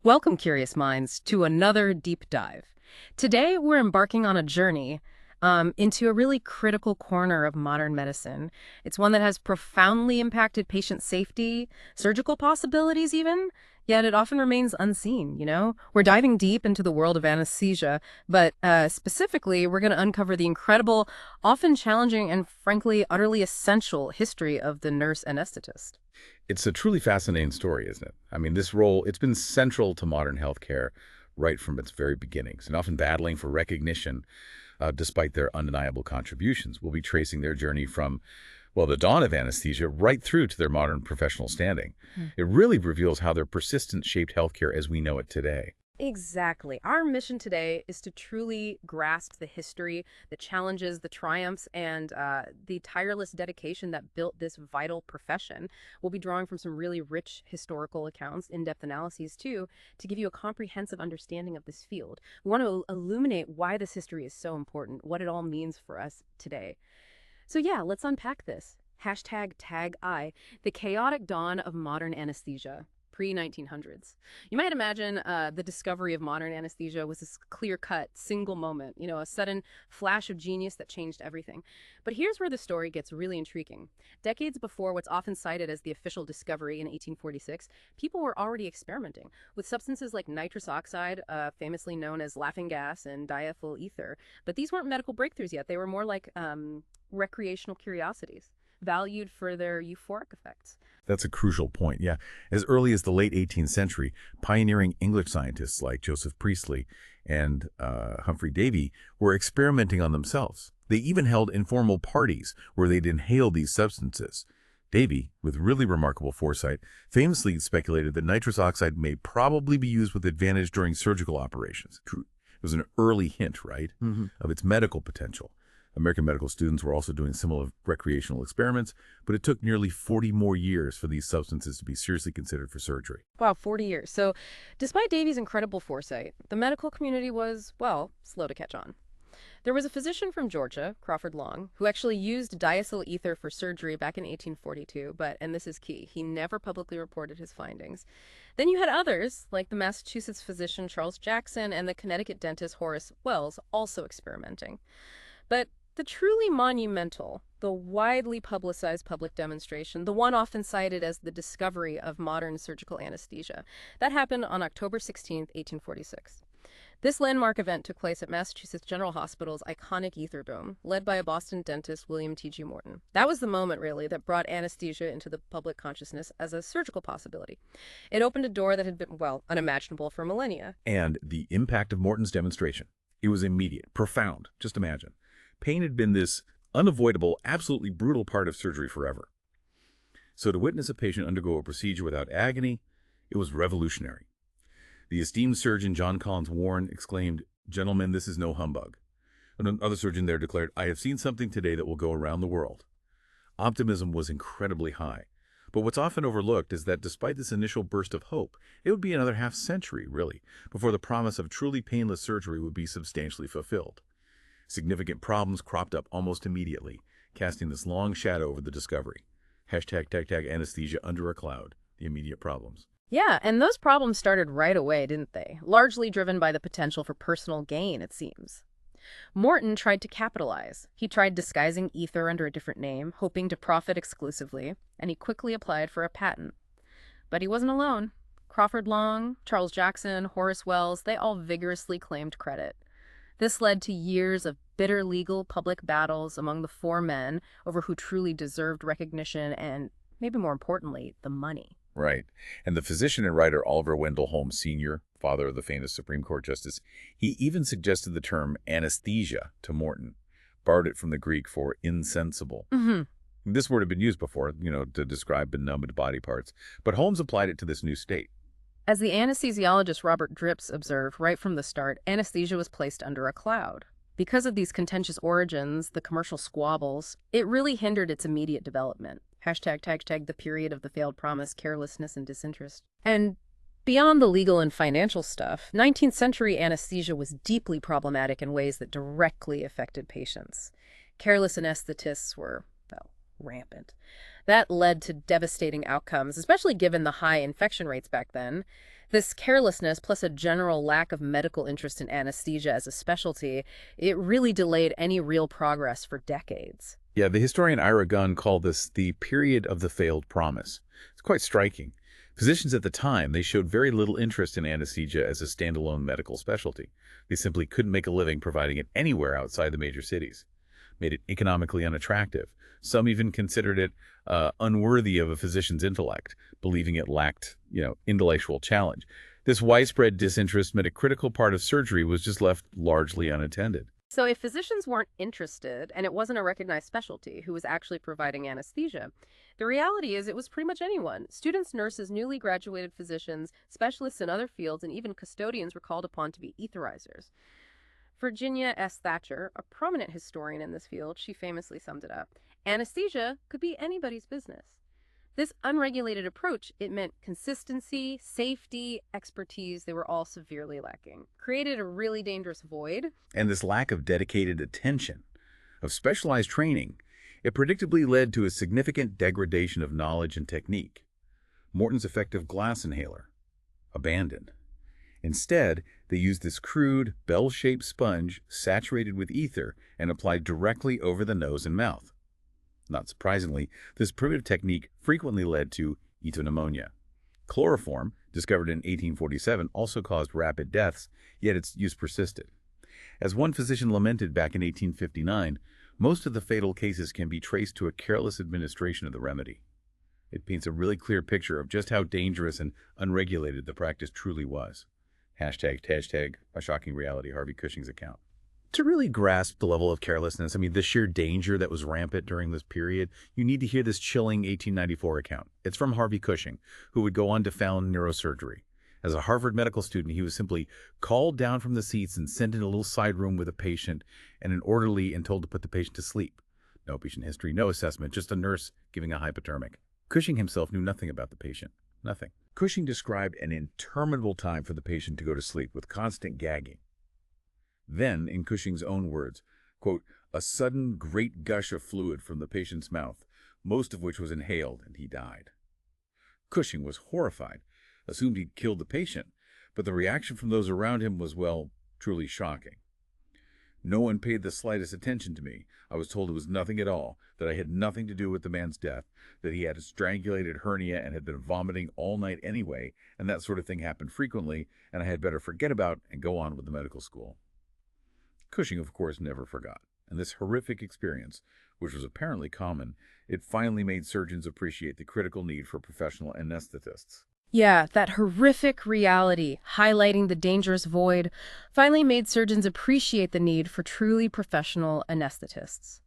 Welcome, curious minds, to another deep dive. Today, we're embarking on a journey into a really critical corner of modern medicine. It's one that has profoundly impacted patient safety, surgical possibilities even, yet it often remains unseen. We're diving deep into the world of anesthesia, but specifically, we're going to uncover the incredible, often challenging, and frankly, utterly essential history of the nurse anesthetist. It's a truly fascinating story, isn't it? I mean, this role, it's been central to modern healthcare right from its very beginnings, and often battling for recognition despite their undeniable contributions. We'll be tracing their journey from, well, the dawn of anesthesia right through to their modern professional standing. It really reveals how their persistence shaped healthcare as we know it today. Exactly. Our mission today is to truly grasp the history, the challenges, the triumphs, and the tireless dedication that built this vital profession. We'll be drawing from some really rich historical accounts, in-depth analyses too, to give you a comprehensive understanding of this field. We want to illuminate why this history is so important, what it all means for us today. So yeah, let's unpack this. Hashtag tag I, the chaotic dawn of modern anesthesia. Pre-1900s. You might imagine the discovery of modern anesthesia was this clear-cut, single moment, a sudden flash of genius that changed everything. But here's where the story gets really intriguing. Decades before what's often cited as the official discovery in 1846, people were already experimenting with substances like nitrous oxide, famously known as laughing gas, and diethyl ether. But these weren't medical breakthroughs yet. They were more like recreational curiosities, valued for their euphoric effects. That's a crucial point, yeah. As early as the late 18th century, pioneering English scientists like Joseph Priestley and Humphrey Davy were experimenting on themselves. They even held informal parties where they'd inhale these substances. Davy, with really remarkable foresight, famously speculated that nitrous oxide may probably be used with advantage during surgical operations. It was an early hint, right, of its medical potential. American medical students were also doing similar recreational experiments, but it took nearly 40 more years for these substances to be seriously considered for surgery. Wow, 40 years. So despite Davy's incredible foresight, the medical community was, well, slow to catch on. There was a physician from Georgia, Crawford Long, who actually used diacetyl ether for surgery back in 1842, but, and this is key, he never publicly reported his findings. Then you had others, like the Massachusetts physician Charles Jackson and the Connecticut dentist Horace Wells, also experimenting. But the truly monumental, the widely publicized public demonstration, the one often cited as the discovery of modern surgical anesthesia, that happened on October 16, 1846. This landmark event took place at Massachusetts General Hospital's iconic ether dome, led by a Boston dentist, William T.G. Morton. That was the moment, really, that brought anesthesia into the public consciousness as a surgical possibility. It opened a door that had been, well, unimaginable for millennia. And the impact of Morton's demonstration. It was immediate, profound, just imagine. Pain had been this unavoidable, absolutely brutal part of surgery forever. So to witness a patient undergo a procedure without agony, it was revolutionary. The esteemed surgeon John Collins Warren exclaimed, "Gentlemen, this is no humbug." Another surgeon there declared, "I have seen something today that will go around the world." Optimism was incredibly high. But what's often overlooked is that despite this initial burst of hope, it would be another half-century, really, before the promise of truly painless surgery would be substantially fulfilled. Significant problems cropped up almost immediately, casting this long shadow over the discovery. Hashtag tag anesthesia under a cloud, the immediate problems. Yeah, and those problems started right away, didn't they? Largely driven by the potential for personal gain, it seems. Morton tried to capitalize. He tried disguising ether under a different name, hoping to profit exclusively, and he quickly applied for a patent. But he wasn't alone. Crawford Long, Charles Jackson, Horace Wells, they all vigorously claimed credit. This led to years of bitter legal public battles among the four men over who truly deserved recognition and, maybe more importantly, the money. Right. And the physician and writer Oliver Wendell Holmes Sr., father of the famous Supreme Court Justice, he even suggested the term anesthesia to Morton, borrowed it from the Greek for insensible. This word had been used before, to describe benumbed body parts, but Holmes applied it to this new state. As the anesthesiologist Robert Dripps observed right from the start, anesthesia was placed under a cloud. Because of these contentious origins, the commercial squabbles, it really hindered its immediate development. Hashtag tag the period of the failed promise, carelessness, and disinterest. And beyond the legal and financial stuff, 19th century anesthesia was deeply problematic in ways that directly affected patients. Careless anesthetists were, well, rampant. That led to devastating outcomes, especially given the high infection rates back then. This carelessness, plus a general lack of medical interest in anesthesia as a specialty, it really delayed any real progress for decades. Yeah, the historian Ira Gunn called this the period of the failed promise. It's quite striking. Physicians at the time, they showed very little interest in anesthesia as a standalone medical specialty. They simply couldn't make a living providing it anywhere outside the major cities. Made it economically unattractive. Some even considered it unworthy of a physician's intellect, believing it lacked, intellectual challenge. This widespread disinterest meant a critical part of surgery was just left largely unattended. So if physicians weren't interested and it wasn't a recognized specialty who was actually providing anesthesia, the reality is it was pretty much anyone. Students, nurses, newly graduated physicians, specialists in other fields, and even custodians were called upon to be etherizers. Virginia S. Thatcher, a prominent historian in this field, she famously summed it up. Anesthesia could be anybody's business. This unregulated approach, it meant consistency, safety, expertise, they were all severely lacking. Created a really dangerous void. And this lack of dedicated attention, of specialized training, it predictably led to a significant degradation of knowledge and technique. Morton's effective glass inhaler, abandoned. Instead, they used this crude, bell-shaped sponge saturated with ether and applied directly over the nose and mouth. Not surprisingly, this primitive technique frequently led to ethopneumonia. Chloroform, discovered in 1847, also caused rapid deaths, yet its use persisted. As one physician lamented back in 1859, most of the fatal cases can be traced to a careless administration of the remedy. It paints a really clear picture of just how dangerous and unregulated the practice truly was. Hashtag, a shocking reality, Harvey Cushing's account. To really grasp the level of carelessness, the sheer danger that was rampant during this period, you need to hear this chilling 1894 account. It's from Harvey Cushing, who would go on to found neurosurgery. As a Harvard medical student, he was simply called down from the seats and sent in a little side room with a patient and an orderly and told to put the patient to sleep. No patient history, no assessment, just a nurse giving a hypodermic. Cushing himself knew nothing about the patient. Nothing. Cushing described an interminable time for the patient to go to sleep with constant gagging. Then, in Cushing's own words, quote, a sudden great gush of fluid from the patient's mouth, most of which was inhaled, and he died. Cushing was horrified, assumed he'd killed the patient, but the reaction from those around him was, well, truly shocking. No one paid the slightest attention to me. I was told it was nothing at all, that I had nothing to do with the man's death, that he had a strangulated hernia and had been vomiting all night anyway, and that sort of thing happened frequently, and I had better forget about and go on with the medical school. Cushing, of course, never forgot, and this horrific experience, which was apparently common, it finally made surgeons appreciate the critical need for professional anesthetists. Yeah, that horrific reality, highlighting the dangerous void, finally made surgeons appreciate the need for truly professional anesthetists.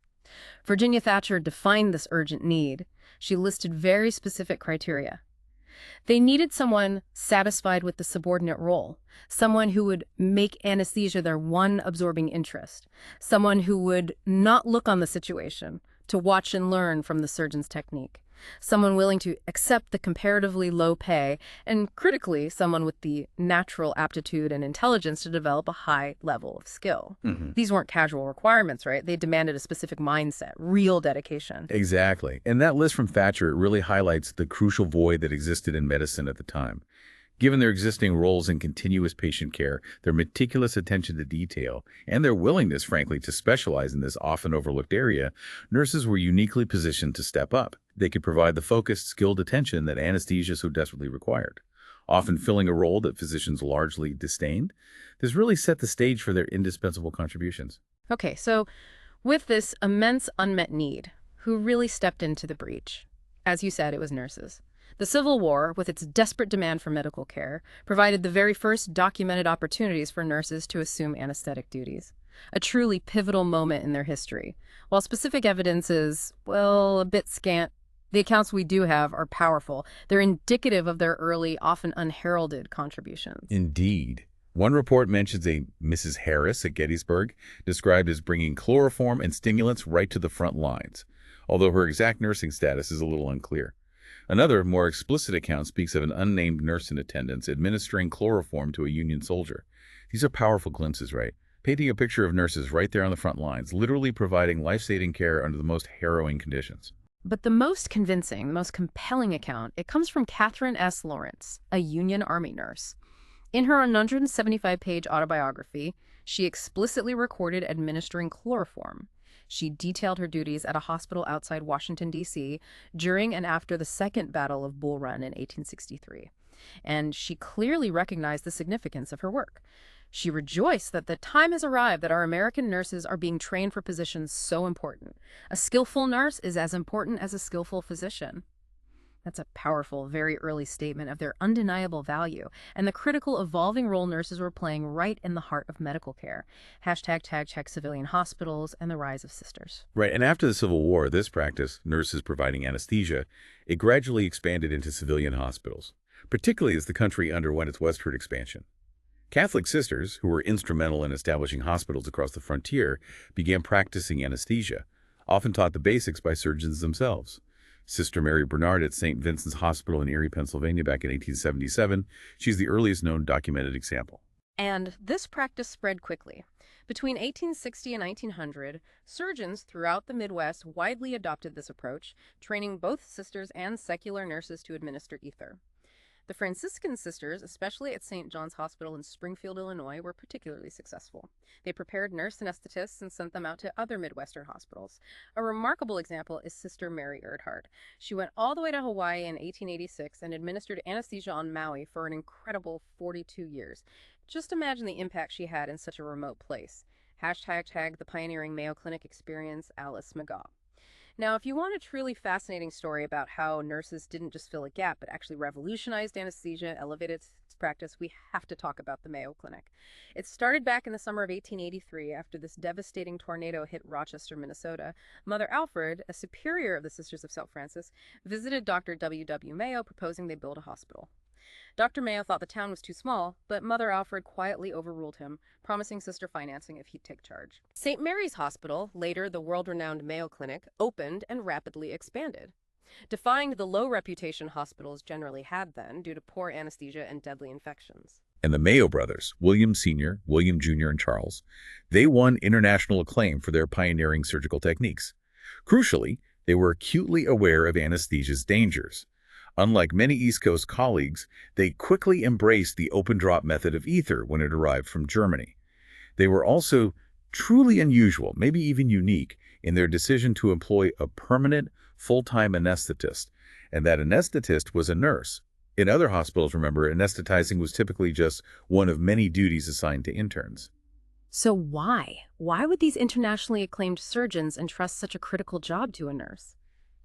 Virginia Thatcher defined this urgent need. She listed very specific criteria. They needed someone satisfied with the subordinate role, someone who would make anesthesia their one absorbing interest, someone who would not look on the situation, to watch and learn from the surgeon's technique, someone willing to accept the comparatively low pay, and critically, someone with the natural aptitude and intelligence to develop a high level of skill. These weren't casual requirements, right? They demanded a specific mindset, real dedication. Exactly. And that list from Thatcher really highlights the crucial void that existed in medicine at the time. Given their existing roles in continuous patient care, their meticulous attention to detail, and their willingness, frankly, to specialize in this often overlooked area, nurses were uniquely positioned to step up. They could provide the focused, skilled attention that anesthesia so desperately required, often filling a role that physicians largely disdained. This really set the stage for their indispensable contributions. Okay, so with this immense unmet need, who really stepped into the breach? As you said, it was nurses. The Civil War, with its desperate demand for medical care, provided the very first documented opportunities for nurses to assume anesthetic duties. A truly pivotal moment in their history. While specific evidence is, well, a bit scant, the accounts we do have are powerful. They're indicative of their early, often unheralded contributions. Indeed. One report mentions a Mrs. Harris at Gettysburg, described as bringing chloroform and stimulants right to the front lines, although her exact nursing status is a little unclear. Another, more explicit account speaks of an unnamed nurse in attendance administering chloroform to a Union soldier. These are powerful glimpses, right? Painting a picture of nurses right there on the front lines, literally providing life-saving care under the most harrowing conditions. But the most convincing, the most compelling account, it comes from Catherine S. Lawrence, a Union Army nurse. In her 175-page autobiography, she explicitly recorded administering chloroform. She detailed her duties at a hospital outside Washington, D.C. during and after the Second Battle of Bull Run in 1863. And she clearly recognized the significance of her work. She rejoiced that the time has arrived that our American nurses are being trained for positions so important. A skillful nurse is as important as a skillful physician. That's a powerful, very early statement of their undeniable value and the critical evolving role nurses were playing right in the heart of medical care. Hashtag check civilian hospitals and the rise of sisters. Right, and after the Civil War, this practice, nurses providing anesthesia, it gradually expanded into civilian hospitals, particularly as the country underwent its westward expansion. Catholic sisters, who were instrumental in establishing hospitals across the frontier, began practicing anesthesia, often taught the basics by surgeons themselves. Sister Mary Bernard at St. Vincent's Hospital in Erie, Pennsylvania back in 1877, she's the earliest known documented example. And this practice spread quickly. Between 1860 and 1900, surgeons throughout the Midwest widely adopted this approach, training both sisters and secular nurses to administer ether. The Franciscan sisters, especially at St. John's Hospital in Springfield, Illinois, were particularly successful. They prepared nurse anesthetists and sent them out to other Midwestern hospitals. A remarkable example is Sister Mary Erdhart. She went all the way to Hawaii in 1886 and administered anesthesia on Maui for an incredible 42 years. Just imagine the impact she had in such a remote place. Hashtag the pioneering Mayo Clinic experience, Alice Magaw. Now, if you want a truly fascinating story about how nurses didn't just fill a gap, but actually revolutionized anesthesia, elevated its practice, we have to talk about the Mayo Clinic. It started back in the summer of 1883 after this devastating tornado hit Rochester, Minnesota. Mother Alfred, a superior of the Sisters of St. Francis, visited Dr. W. W. Mayo, proposing they build a hospital. Dr. Mayo thought the town was too small, but Mother Alfred quietly overruled him, promising sister financing if he'd take charge. St. Mary's Hospital, later the world-renowned Mayo Clinic, opened and rapidly expanded, defying the low reputation hospitals generally had then due to poor anesthesia and deadly infections. And the Mayo brothers, William Sr., William Jr., and Charles, they won international acclaim for their pioneering surgical techniques. Crucially, they were acutely aware of anesthesia's dangers. Unlike many East Coast colleagues, they quickly embraced the open-drop method of ether when it arrived from Germany. They were also truly unusual, maybe even unique, in their decision to employ a permanent, full-time anesthetist, and that anesthetist was a nurse. In other hospitals, remember, anesthetizing was typically just one of many duties assigned to interns. So why? Why would these internationally acclaimed surgeons entrust such a critical job to a nurse?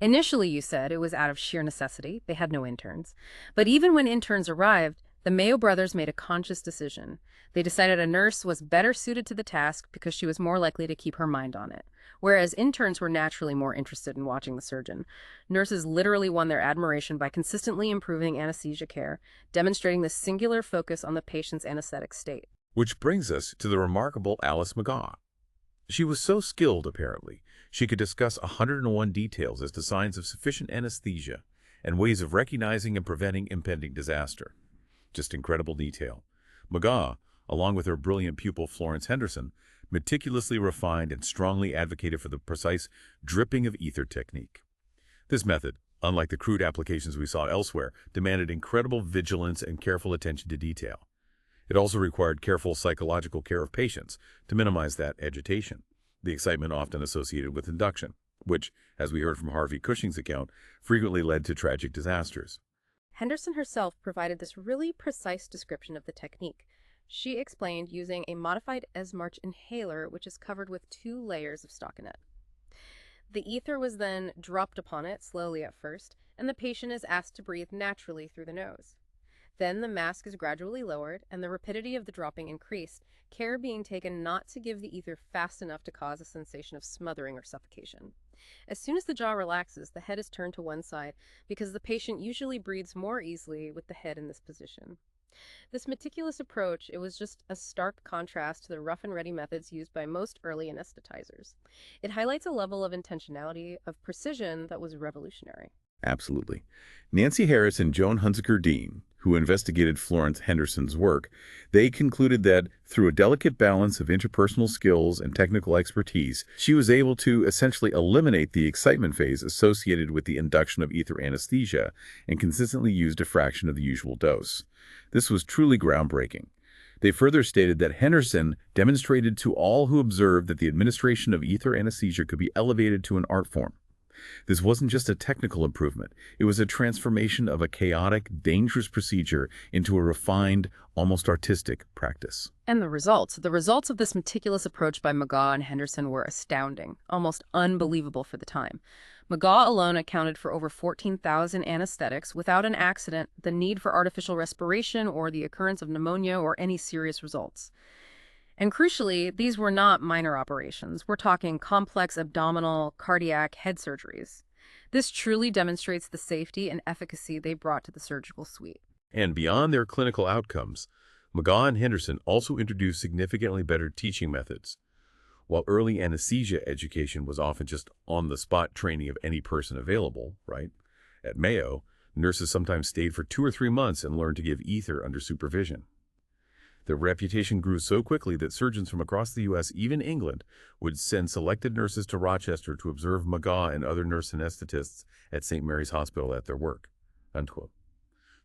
Initially, you said, it was out of sheer necessity. They had no interns. But even when interns arrived, the Mayo brothers made a conscious decision. They decided a nurse was better suited to the task because she was more likely to keep her mind on it. Whereas interns were naturally more interested in watching the surgeon. Nurses literally won their admiration by consistently improving anesthesia care, demonstrating the singular focus on the patient's anesthetic state. Which brings us to the remarkable Alice Magaw. She was so skilled, apparently, she could discuss 101 details as to signs of sufficient anesthesia and ways of recognizing and preventing impending disaster. Just incredible detail. Magaw, along with her brilliant pupil Florence Henderson, meticulously refined and strongly advocated for the precise dripping of ether technique. This method, unlike the crude applications we saw elsewhere, demanded incredible vigilance and careful attention to detail. It also required careful psychological care of patients to minimize that agitation, the excitement often associated with induction, which, as we heard from Harvey Cushing's account, frequently led to tragic disasters. Henderson herself provided this really precise description of the technique. She explained using a modified Esmarch inhaler, which is covered with 2 layers of stockinette. The ether was then dropped upon it, slowly at first, and the patient is asked to breathe naturally through the nose. Then the mask is gradually lowered and the rapidity of the dropping increased, care being taken not to give the ether fast enough to cause a sensation of smothering or suffocation. As soon as the jaw relaxes, the head is turned to one side because the patient usually breathes more easily with the head in this position. This meticulous approach, it was just a stark contrast to the rough and ready methods used by most early anesthetizers. It highlights a level of intentionality, of precision that was revolutionary. Absolutely. Nancy Harris and Joan Hunziker Dean, who investigated Florence Henderson's work, they concluded that through a delicate balance of interpersonal skills and technical expertise, she was able to essentially eliminate the excitement phase associated with the induction of ether anesthesia and consistently used a fraction of the usual dose. This was truly groundbreaking. They further stated that Henderson demonstrated to all who observed that the administration of ether anesthesia could be elevated to an art form. This wasn't just a technical improvement. It was a transformation of a chaotic, dangerous procedure into a refined, almost artistic practice. And the results of this meticulous approach by Magaw and Henderson were astounding, almost unbelievable for the time. Magaw alone accounted for over 14,000 anesthetics without an accident, the need for artificial respiration, or the occurrence of pneumonia or any serious results. And crucially, these were not minor operations. We're talking complex abdominal, cardiac, head surgeries. This truly demonstrates the safety and efficacy they brought to the surgical suite. And beyond their clinical outcomes, Magaw and Henderson also introduced significantly better teaching methods. While early anesthesia education was often just on-the-spot training of any person available, right? At Mayo, nurses sometimes stayed for 2 or 3 months and learned to give ether under supervision. Their reputation grew so quickly that surgeons from across the U.S., even England, would send selected nurses to Rochester to observe Magaw and other nurse anesthetists at St. Mary's Hospital at their work. Unquote.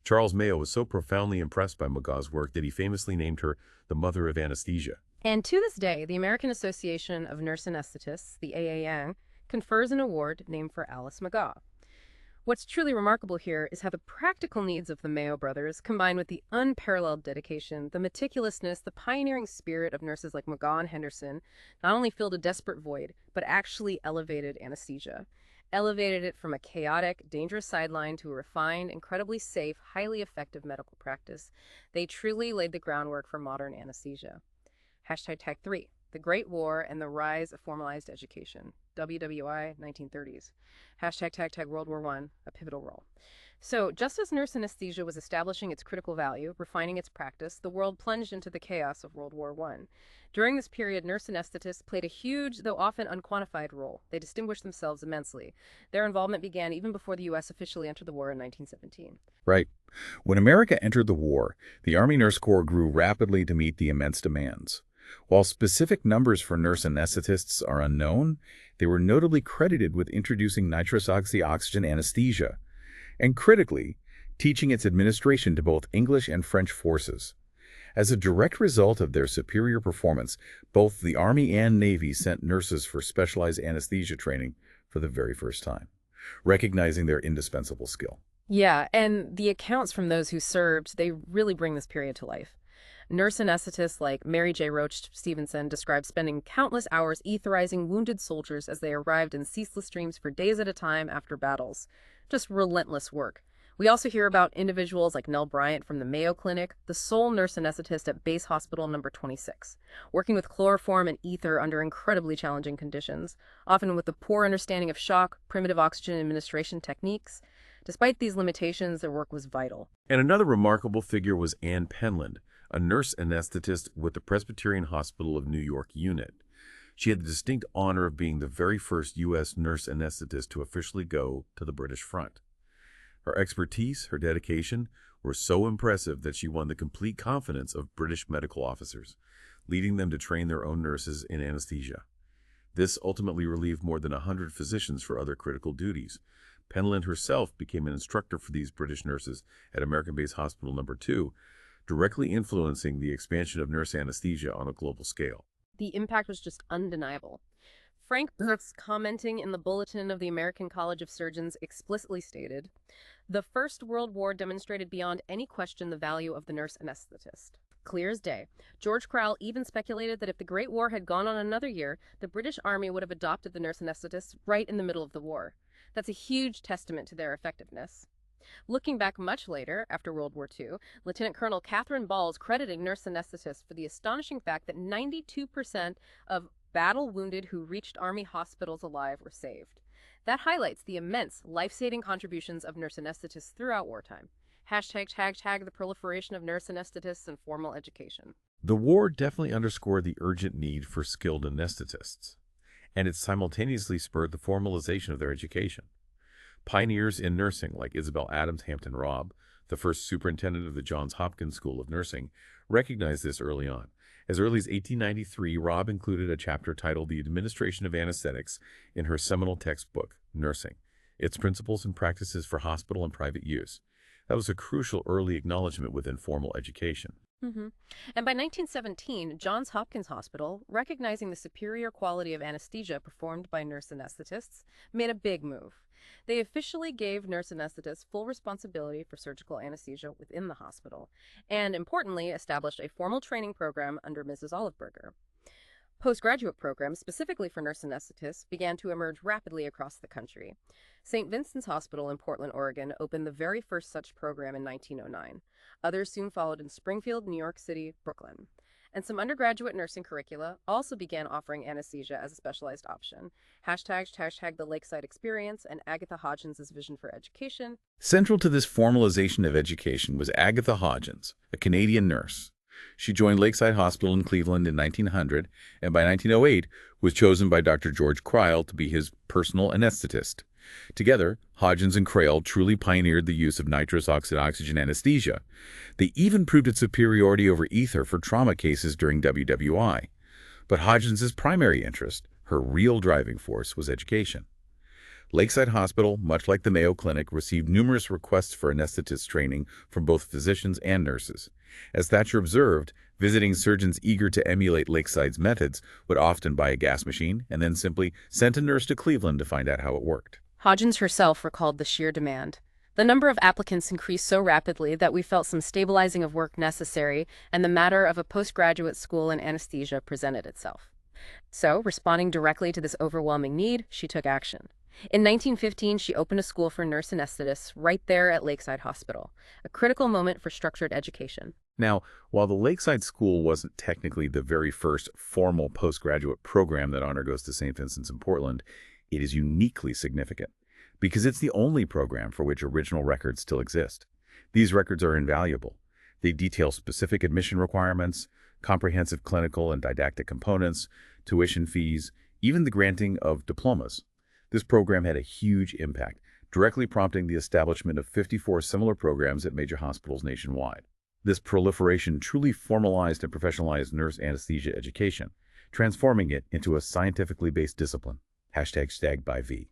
Charles Mayo was so profoundly impressed by Magaw's work that he famously named her the mother of anesthesia. And to this day, the American Association of Nurse Anesthetists, the AAN, confers an award named for Alice Magaw. What's truly remarkable here is how the practical needs of the Mayo brothers, combined with the unparalleled dedication, the meticulousness, the pioneering spirit of nurses like Magaw and Henderson, not only filled a desperate void, but actually elevated anesthesia. Elevated it from a chaotic, dangerous sideline to a refined, incredibly safe, highly effective medical practice. They truly laid the groundwork for modern anesthesia. Hashtag Tag 3. The Great War and the Rise of Formalized Education. WWI 1930s. Hashtag Tag World War I, a pivotal role. So, just as nurse anesthesia was establishing its critical value, refining its practice, the world plunged into the chaos of World War I. During this period, nurse anesthetists played a huge, though often unquantified, role. They distinguished themselves immensely. Their involvement began even before the U.S. officially entered the war in 1917. Right. When America entered the war, the Army Nurse Corps grew rapidly to meet the immense demands. While specific numbers for nurse anesthetists are unknown, they were notably credited with introducing nitrous oxygen anesthesia, and critically, teaching its administration to both English and French forces. As a direct result of their superior performance, both the Army and Navy sent nurses for specialized anesthesia training for the very first time, recognizing their indispensable skill. Yeah, and the accounts from those who served, they really bring this period to life. Nurse anesthetists like Mary J. Roach Stevenson described spending countless hours etherizing wounded soldiers as they arrived in ceaseless streams for days at a time after battles. Just relentless work. We also hear about individuals like Nell Bryant from the Mayo Clinic, the sole nurse anesthetist at Base Hospital number 26, working with chloroform and ether under incredibly challenging conditions, often with a poor understanding of shock, primitive oxygen administration techniques. Despite these limitations, their work was vital. And another remarkable figure was Ann Penland, a nurse anesthetist with the Presbyterian Hospital of New York unit. She had the distinct honor of being the very first U.S. nurse anesthetist to officially go to the British front. Her expertise, her dedication, were so impressive that she won the complete confidence of British medical officers, leading them to train their own nurses in anesthesia. This ultimately relieved more than 100 physicians for other critical duties. Penland herself became an instructor for these British nurses at American Base Hospital number 2, directly influencing the expansion of nurse anesthesia on a global scale. The impact was just undeniable. Frank Brooks, commenting in the Bulletin of the American College of Surgeons, explicitly stated, "The First World War demonstrated beyond any question the value of the nurse anesthetist." Clear as day. George Crowell even speculated that if the Great War had gone on another year, the British Army would have adopted the nurse anesthetist right in the middle of the war. That's a huge testament to their effectiveness. Looking back much later, after World War II, Lieutenant Colonel Catherine Ball's crediting nurse anesthetists for the astonishing fact that 92% of battle-wounded who reached Army hospitals alive were saved. That highlights the immense life-saving contributions of nurse anesthetists throughout wartime. Hashtag the proliferation of nurse anesthetists in formal education. The war definitely underscored the urgent need for skilled anesthetists, and it simultaneously spurred the formalization of their education. Pioneers in nursing like Isabel Adams Hampton Robb, the first superintendent of the Johns Hopkins School of Nursing, recognized this early on. As early as 1893, Robb included a chapter titled The Administration of Anesthetics in her seminal textbook, Nursing, Its Principles and Practices for Hospital and Private Use. That was a crucial early acknowledgement within formal education. hmm And by 1917, Johns Hopkins Hospital, recognizing the superior quality of anesthesia performed by nurse anesthetists, made a big move. They officially gave nurse anesthetists full responsibility for surgical anesthesia within the hospital, and importantly, established a formal training program under Mrs. Oliveberger. Postgraduate programs specifically for nurse anesthetists began to emerge rapidly across the country. St. Vincent's Hospital in Portland, Oregon opened the very first such program in 1909. Others soon followed in Springfield, New York City, Brooklyn. And some undergraduate nursing curricula also began offering anesthesia as a specialized option. Hashtag the Lakeside Experience and Agatha Hodgins' vision for education. Central to this formalization of education was Agatha Hodgins, a Canadian nurse. She joined Lakeside Hospital in Cleveland in 1900, and by 1908 was chosen by Dr. George Cryle to be his personal anesthetist. Together, Hodgins and Cryle truly pioneered the use of nitrous oxide-oxygen anesthesia. They even proved its superiority over ether for trauma cases during WWI. But Hodgins' primary interest, her real driving force, was education. Lakeside Hospital, much like the Mayo Clinic, received numerous requests for anesthetist training from both physicians and nurses. As Thatcher observed, visiting surgeons eager to emulate Lakeside's methods would often buy a gas machine and then simply send a nurse to Cleveland to find out how it worked. Hodgins herself recalled the sheer demand. The number of applicants increased so rapidly that we felt some stabilizing of work necessary, and the matter of a postgraduate school in anesthesia presented itself. So, responding directly to this overwhelming need, she took action. In 1915, she opened a school for nurse anesthetists right there at Lakeside Hospital, a critical moment for structured education. Now, while the Lakeside School wasn't technically the very first formal postgraduate program that undergoes to St. Vincent's in Portland, it is uniquely significant because it's the only program for which original records still exist. These records are invaluable. They detail specific admission requirements, comprehensive clinical and didactic components, tuition fees, even the granting of diplomas. This program had a huge impact, directly prompting the establishment of 54 similar programs at major hospitals nationwide. This proliferation truly formalized and professionalized nurse anesthesia education, transforming it into a scientifically based discipline. #STAG/V.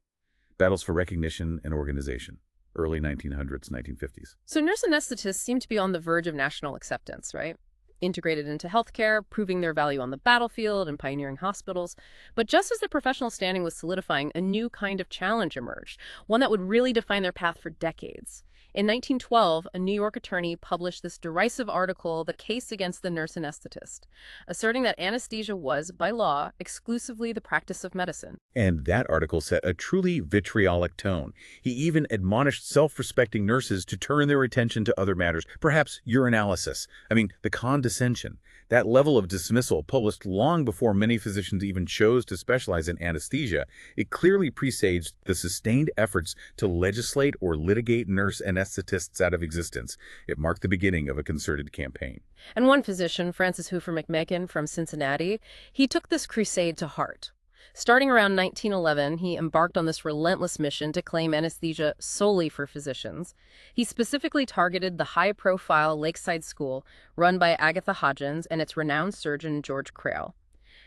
Battles for recognition and organization. Early 1900s, 1950s. So nurse anesthetists seem to be on the verge of national acceptance, right? Integrated into healthcare, proving their value on the battlefield and pioneering hospitals. But just as their professional standing was solidifying, a new kind of challenge emerged, one that would really define their path for decades. In 1912, a New York attorney published this derisive article, The Case Against the Nurse Anesthetist, asserting that anesthesia was, by law, exclusively the practice of medicine. And that article set a truly vitriolic tone. He even admonished self-respecting nurses to turn their attention to other matters, perhaps urinalysis. The condescension. That level of dismissal, published long before many physicians even chose to specialize in anesthesia, it clearly presaged the sustained efforts to legislate or litigate nurse anesthetists out of existence. It marked the beginning of a concerted campaign. And one physician, Francis Hoover McMakin from Cincinnati, he took this crusade to heart. Starting around 1911, he embarked on this relentless mission to claim anesthesia solely for physicians. He specifically targeted the high-profile Lakeside School run by Agatha Hodgins and its renowned surgeon George Cryle.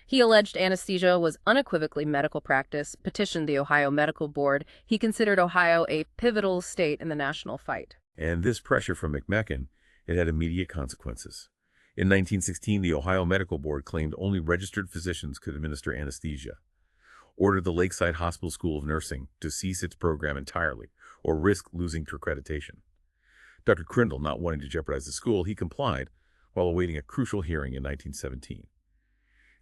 He alleged anesthesia was unequivocally medical practice, petitioned the Ohio Medical Board. He considered Ohio a pivotal state in the national fight. And this pressure from McMakin, it had immediate consequences. In 1916, the Ohio Medical Board claimed only registered physicians could administer anesthesia, ordered the Lakeside Hospital School of Nursing to cease its program entirely or risk losing accreditation. Dr. Crindle, not wanting to jeopardize the school, he complied while awaiting a crucial hearing in 1917.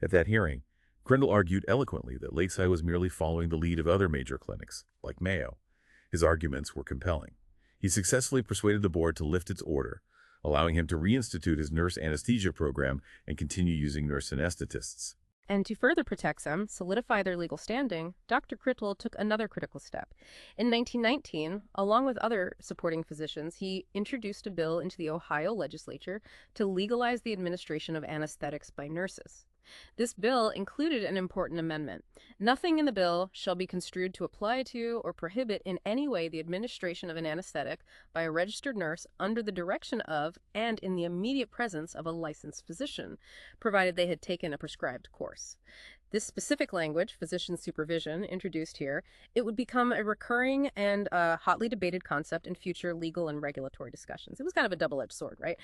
At that hearing, Crindle argued eloquently that Lakeside was merely following the lead of other major clinics, like Mayo. His arguments were compelling. He successfully persuaded the board to lift its order, allowing him to reinstitute his nurse anesthesia program and continue using nurse anesthetists. And to further protect them, solidify their legal standing, Dr. Crindle took another critical step. In 1919, along with other supporting physicians, he introduced a bill into the Ohio legislature to legalize the administration of anesthetics by nurses. This bill included an important amendment. Nothing in the bill shall be construed to apply to or prohibit in any way the administration of an anesthetic by a registered nurse under the direction of and in the immediate presence of a licensed physician, provided they had taken a prescribed course. This specific language, physician supervision, introduced here, it would become a recurring and hotly debated concept in future legal and regulatory discussions. It was kind of a double-edged sword, right?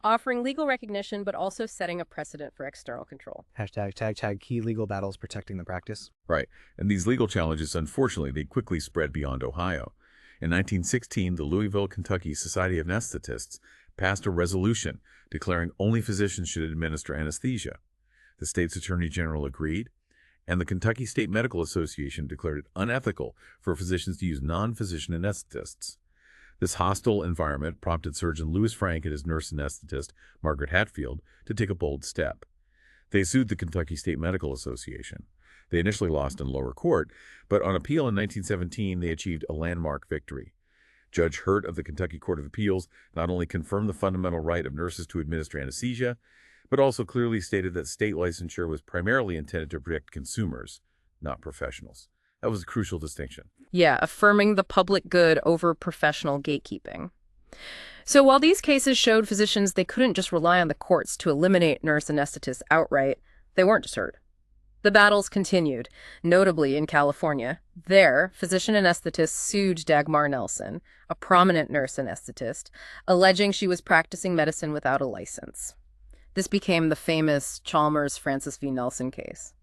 Offering legal recognition, but also setting a precedent for external control. Hashtag tag tag key legal battles protecting the practice. Right, and these legal challenges, unfortunately, they quickly spread beyond Ohio. In 1916, the Louisville, Kentucky Society of Anesthetists passed a resolution declaring only physicians should administer anesthesia. The state's attorney general agreed, and the Kentucky State Medical Association declared it unethical for physicians to use non-physician anesthetists. This hostile environment prompted surgeon Louis Frank and his nurse anesthetist, Margaret Hatfield, to take a bold step. They sued the Kentucky State Medical Association. They initially lost in lower court, but on appeal in 1917, they achieved a landmark victory. Judge Hurt of the Kentucky Court of Appeals not only confirmed the fundamental right of nurses to administer anesthesia, but also clearly stated that state licensure was primarily intended to protect consumers, not professionals. That was a crucial distinction. Yeah, affirming the public good over professional gatekeeping. So while these cases showed physicians they couldn't just rely on the courts to eliminate nurse anesthetists outright, they weren't deterred. The battles continued, notably in California. There, physician anesthetists sued Dagmar Nelson, a prominent nurse anesthetist, alleging she was practicing medicine without a license. This became the famous Chalmers-Francis v. Nelson case.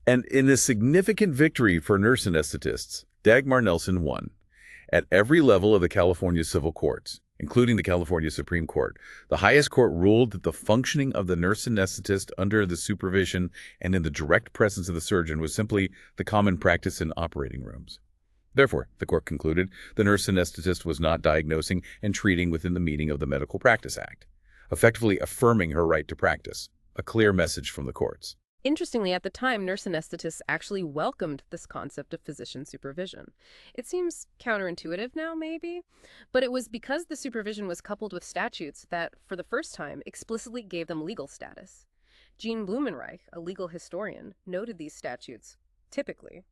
And in a significant victory for nurse anesthetists, Dagmar Nelson won. At every level of the California civil courts, including the California Supreme Court, the highest court ruled that the functioning of the nurse anesthetist under the supervision and in the direct presence of the surgeon was simply the common practice in operating rooms. Therefore, the court concluded, the nurse anesthetist was not diagnosing and treating within the meaning of the Medical Practice Act, effectively affirming her right to practice, a clear message from the courts. Interestingly, at the time, nurse anesthetists actually welcomed this concept of physician supervision. It seems counterintuitive now, maybe, but it was because the supervision was coupled with statutes that, for the first time, explicitly gave them legal status. Jean Blumenreich, a legal historian, noted these statutes, typically,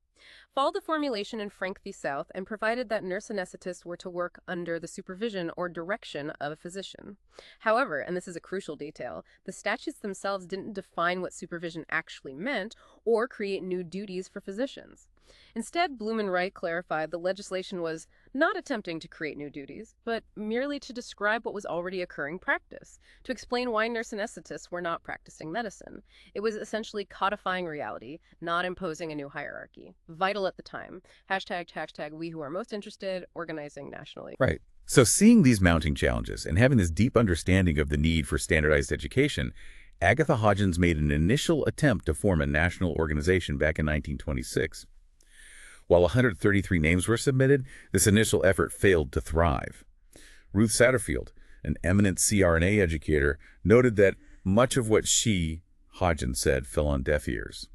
followed the formulation in Frank v. South and provided that nurse anesthetists were to work under the supervision or direction of a physician. However, and this is a crucial detail, the statutes themselves didn't define what supervision actually meant or create new duties for physicians. Instead, Blumenreich clarified the legislation was not attempting to create new duties, but merely to describe what was already occurring practice, to explain why nurse anesthetists were not practicing medicine. It was essentially codifying reality, not imposing a new hierarchy. Vital at the time. Hashtag we who are most interested, organizing nationally. Right. So seeing these mounting challenges and having this deep understanding of the need for standardized education, Agatha Hodgins made an initial attempt to form a national organization back in 1926. While 133 names were submitted, this initial effort failed to thrive. Ruth Satterfield, an eminent CRNA educator, noted that much of what Hodgins said, fell on deaf ears.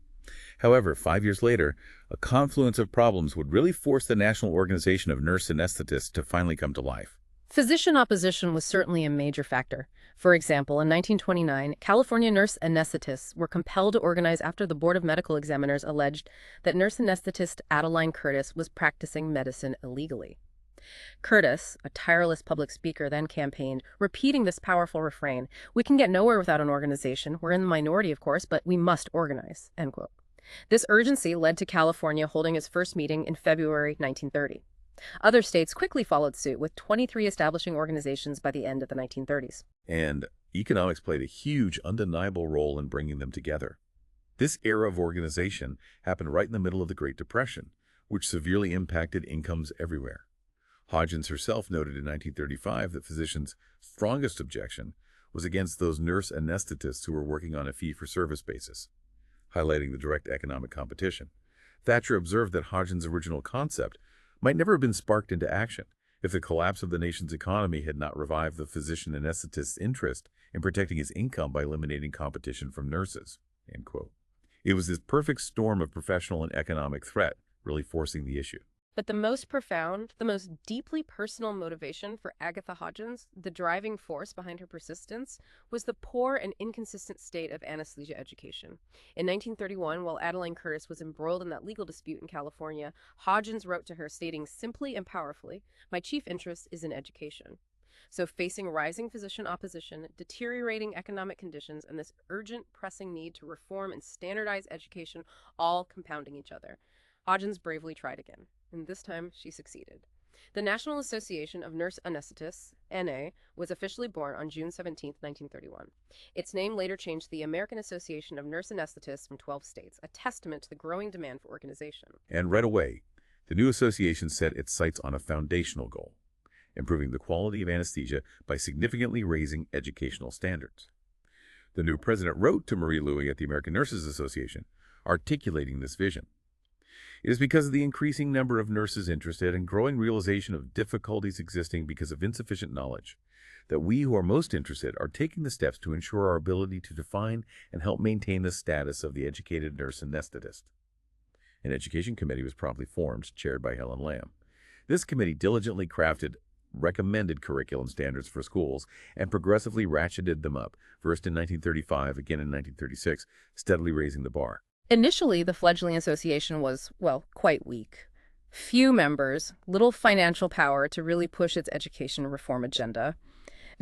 However, 5 years later, a confluence of problems would really force the National Organization of Nurse Anesthetists to finally come to life. Physician opposition was certainly a major factor. For example, in 1929, California nurse anesthetists were compelled to organize after the Board of Medical Examiners alleged that nurse anesthetist Adeline Curtis was practicing medicine illegally. Curtis, a tireless public speaker, then campaigned, repeating this powerful refrain, "We can get nowhere without an organization. We're in the minority, of course, but we must organize," end quote. This urgency led to California holding its first meeting in February 1930. Other states quickly followed suit, with 23 establishing organizations by the end of the 1930s. And economics played a huge, undeniable role in bringing them together. This era of organization happened right in the middle of the Great Depression, which severely impacted incomes everywhere. Hodgins herself noted in 1935 that physicians' strongest objection was against those nurse anesthetists who were working on a fee-for-service basis, highlighting the direct economic competition. Thatcher observed that Hodgins' original concept might never have been sparked into action if the collapse of the nation's economy had not revived the physician anesthetist's interest in protecting his income by eliminating competition from nurses, end quote. It was this perfect storm of professional and economic threat really forcing the issue. But the most profound, the most deeply personal motivation for Agatha Hodgins, the driving force behind her persistence, was the poor and inconsistent state of anesthesia education. In 1931, while Adeline Curtis was embroiled in that legal dispute in California, Hodgins wrote to her stating simply and powerfully, "My chief interest is in education." So facing rising physician opposition, deteriorating economic conditions, and this urgent, pressing need to reform and standardize education all compounding each other, Hodgins bravely tried again, and this time she succeeded. The National Association of Nurse Anesthetists, NA, was officially born on June 17, 1931. Its name later changed to the American Association of Nurse Anesthetists from 12 states, a testament to the growing demand for organization. And right away, the new association set its sights on a foundational goal: improving the quality of anesthesia by significantly raising educational standards. The new president wrote to Marie Louis at the American Nurses Association, articulating this vision. It is because of the increasing number of nurses interested and growing realization of difficulties existing because of insufficient knowledge that we who are most interested are taking the steps to ensure our ability to define and help maintain the status of the educated nurse anesthetist. An education committee was promptly formed, chaired by Helen Lamb. This committee diligently crafted recommended curriculum standards for schools and progressively ratcheted them up, first in 1935, again in 1936, steadily raising the bar. Initially, the fledgling association was, well, quite weak. Few members, little financial power to really push its education reform agenda.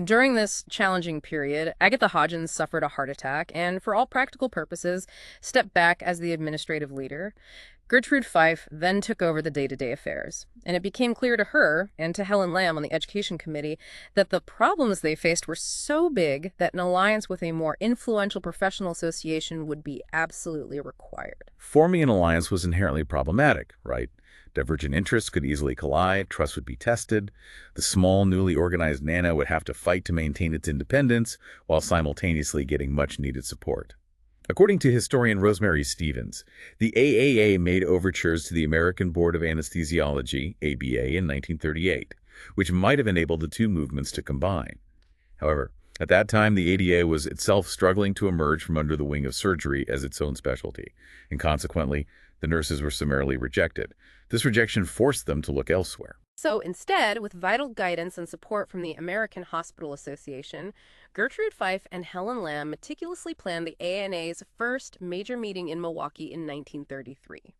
During this challenging period, Agatha Hodgins suffered a heart attack and, for all practical purposes, stepped back as the administrative leader. Gertrude Fife then took over the day-to-day affairs, and it became clear to her and to Helen Lamb on the Education Committee that the problems they faced were so big that an alliance with a more influential professional association would be absolutely required. Forming an alliance was inherently problematic, right? Divergent interests could easily collide, trust would be tested, the small, newly organized NANA would have to fight to maintain its independence while simultaneously getting much-needed support. According to historian Rosemary Stevens, the AAA made overtures to the American Board of Anesthesiology, ABA, in 1938, which might have enabled the two movements to combine. However, at that time, the ADA was itself struggling to emerge from under the wing of surgery as its own specialty, and consequently, the nurses were summarily rejected. This rejection forced them to look elsewhere. So instead, with vital guidance and support from the American Hospital Association, Gertrude Fife and Helen Lamb meticulously planned the ANA's first major meeting in Milwaukee in 1933.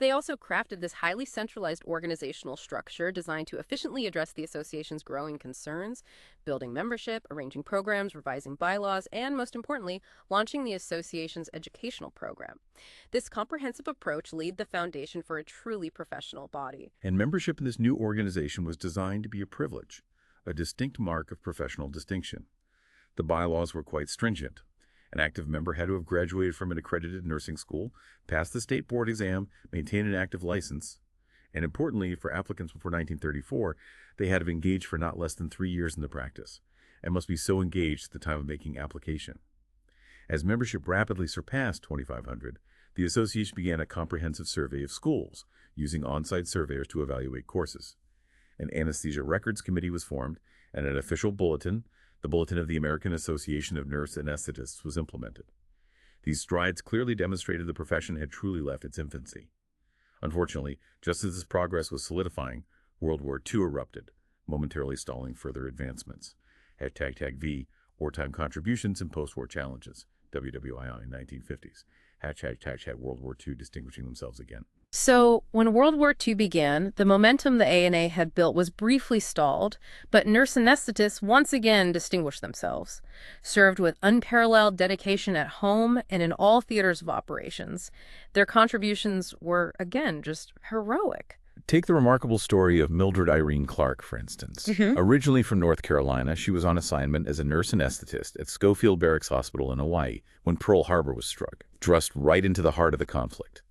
They also crafted this highly centralized organizational structure designed to efficiently address the association's growing concerns, building membership, arranging programs, revising bylaws, and most importantly, launching the association's educational program. This comprehensive approach laid the foundation for a truly professional body. And membership in this new organization was designed to be a privilege, a distinct mark of professional distinction. The bylaws were quite stringent. An active member had to have graduated from an accredited nursing school, passed the state board exam, maintained an active license, and importantly, for applicants before 1934, they had to have engaged for not less than 3 years in the practice, and must be so engaged at the time of making application. As membership rapidly surpassed 2,500, the association began a comprehensive survey of schools, using on-site surveyors to evaluate courses. An anesthesia records committee was formed, and an official bulletin, the Bulletin of the American Association of Nurse Anesthetists, was implemented. These strides clearly demonstrated the profession had truly left its infancy. Unfortunately, just as this progress was solidifying, World War II erupted, momentarily stalling further advancements. #V, Wartime Contributions and Post-War Challenges, WWII 1950s. #, World War II distinguishing themselves again. So, when World War II began, the momentum the ANA had built was briefly stalled, but nurse anesthetists once again distinguished themselves, served with unparalleled dedication at home and in all theaters of operations. Their contributions were, again, just heroic. Take the remarkable story of Mildred Irene Clark, for instance. Originally from North Carolina, she was on assignment as a nurse anesthetist at Schofield Barracks Hospital in Hawaii when Pearl Harbor was struck, thrust right into the heart of the conflict.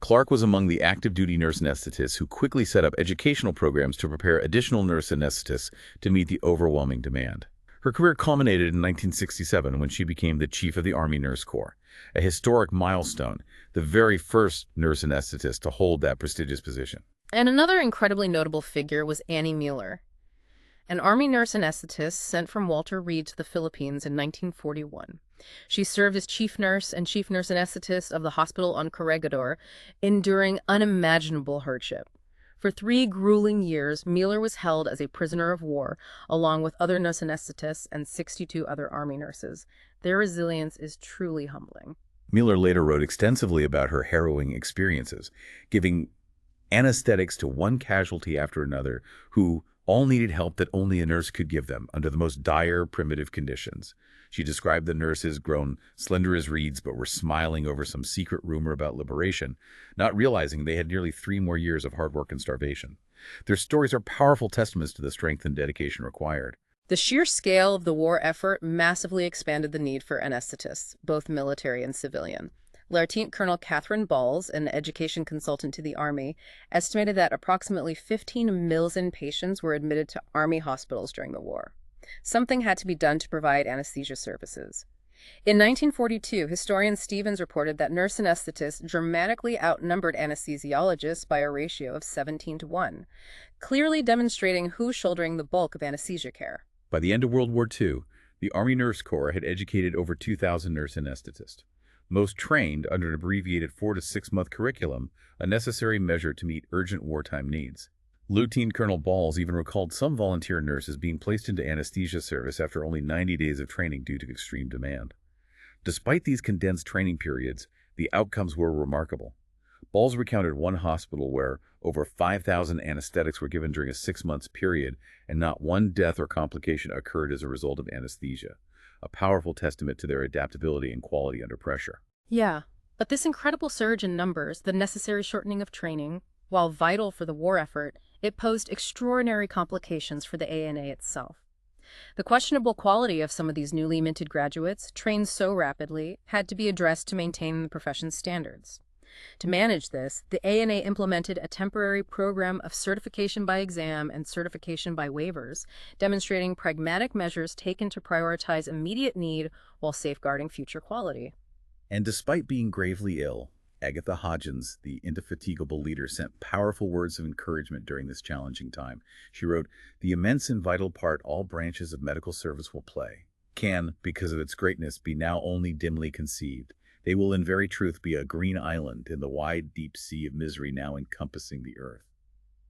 Clark was among the active duty nurse anesthetists who quickly set up educational programs to prepare additional nurse anesthetists to meet the overwhelming demand. Her career culminated in 1967 when she became the chief of the Army Nurse Corps, a historic milestone, the very first nurse anesthetist to hold that prestigious position. And another incredibly notable figure was Annie Mueller, an Army nurse anesthetist sent from Walter Reed to the Philippines in 1941. She served as chief nurse and chief nurse anesthetist of the hospital on Corregidor, enduring unimaginable hardship. For 3 grueling years, Mueller was held as a prisoner of war, along with other nurse anesthetists and 62 other Army nurses. Their resilience is truly humbling. Mueller later wrote extensively about her harrowing experiences, giving anesthetics to one casualty after another who all needed help that only a nurse could give them under the most dire, primitive conditions. She described the nurses grown slender as reeds but were smiling over some secret rumor about liberation, not realizing they had nearly 3 more years of hard work and starvation. Their stories are powerful testaments to the strength and dedication required. The sheer scale of the war effort massively expanded the need for anesthetists, both military and civilian. Lieutenant Colonel Catherine Balls, an education consultant to the Army, estimated that approximately 15 million patients were admitted to Army hospitals during the war. Something had to be done to provide anesthesia services. In 1942, historian Stevens reported that nurse anesthetists dramatically outnumbered anesthesiologists by a ratio of 17 to 1, clearly demonstrating who's shouldering the bulk of anesthesia care. By the end of World War II, the Army Nurse Corps had educated over 2,000 nurse anesthetists. Most trained under an abbreviated 4 to 6 month curriculum, a necessary measure to meet urgent wartime needs. Lieutenant Colonel Balls even recalled some volunteer nurses being placed into anesthesia service after only 90 days of training due to extreme demand. Despite these condensed training periods, the outcomes were remarkable. Balls recounted one hospital where over 5,000 anesthetics were given during a 6-month period, and not one death or complication occurred as a result of anesthesia, a powerful testament to their adaptability and quality under pressure. Yeah, but this incredible surge in numbers, the necessary shortening of training, while vital for the war effort, it posed extraordinary complications for the ANA itself. The questionable quality of some of these newly minted graduates, trained so rapidly, had to be addressed to maintain the profession's standards. To manage this, the ANA implemented a temporary program of certification by exam and certification by waivers, demonstrating pragmatic measures taken to prioritize immediate need while safeguarding future quality. And despite being gravely ill, Agatha Hodgins, the indefatigable leader, sent powerful words of encouragement during this challenging time. She wrote, "The immense and vital part all branches of medical service will play can, because of its greatness, be now only dimly conceived. They will in very truth be a green island in the wide, deep sea of misery now encompassing the earth."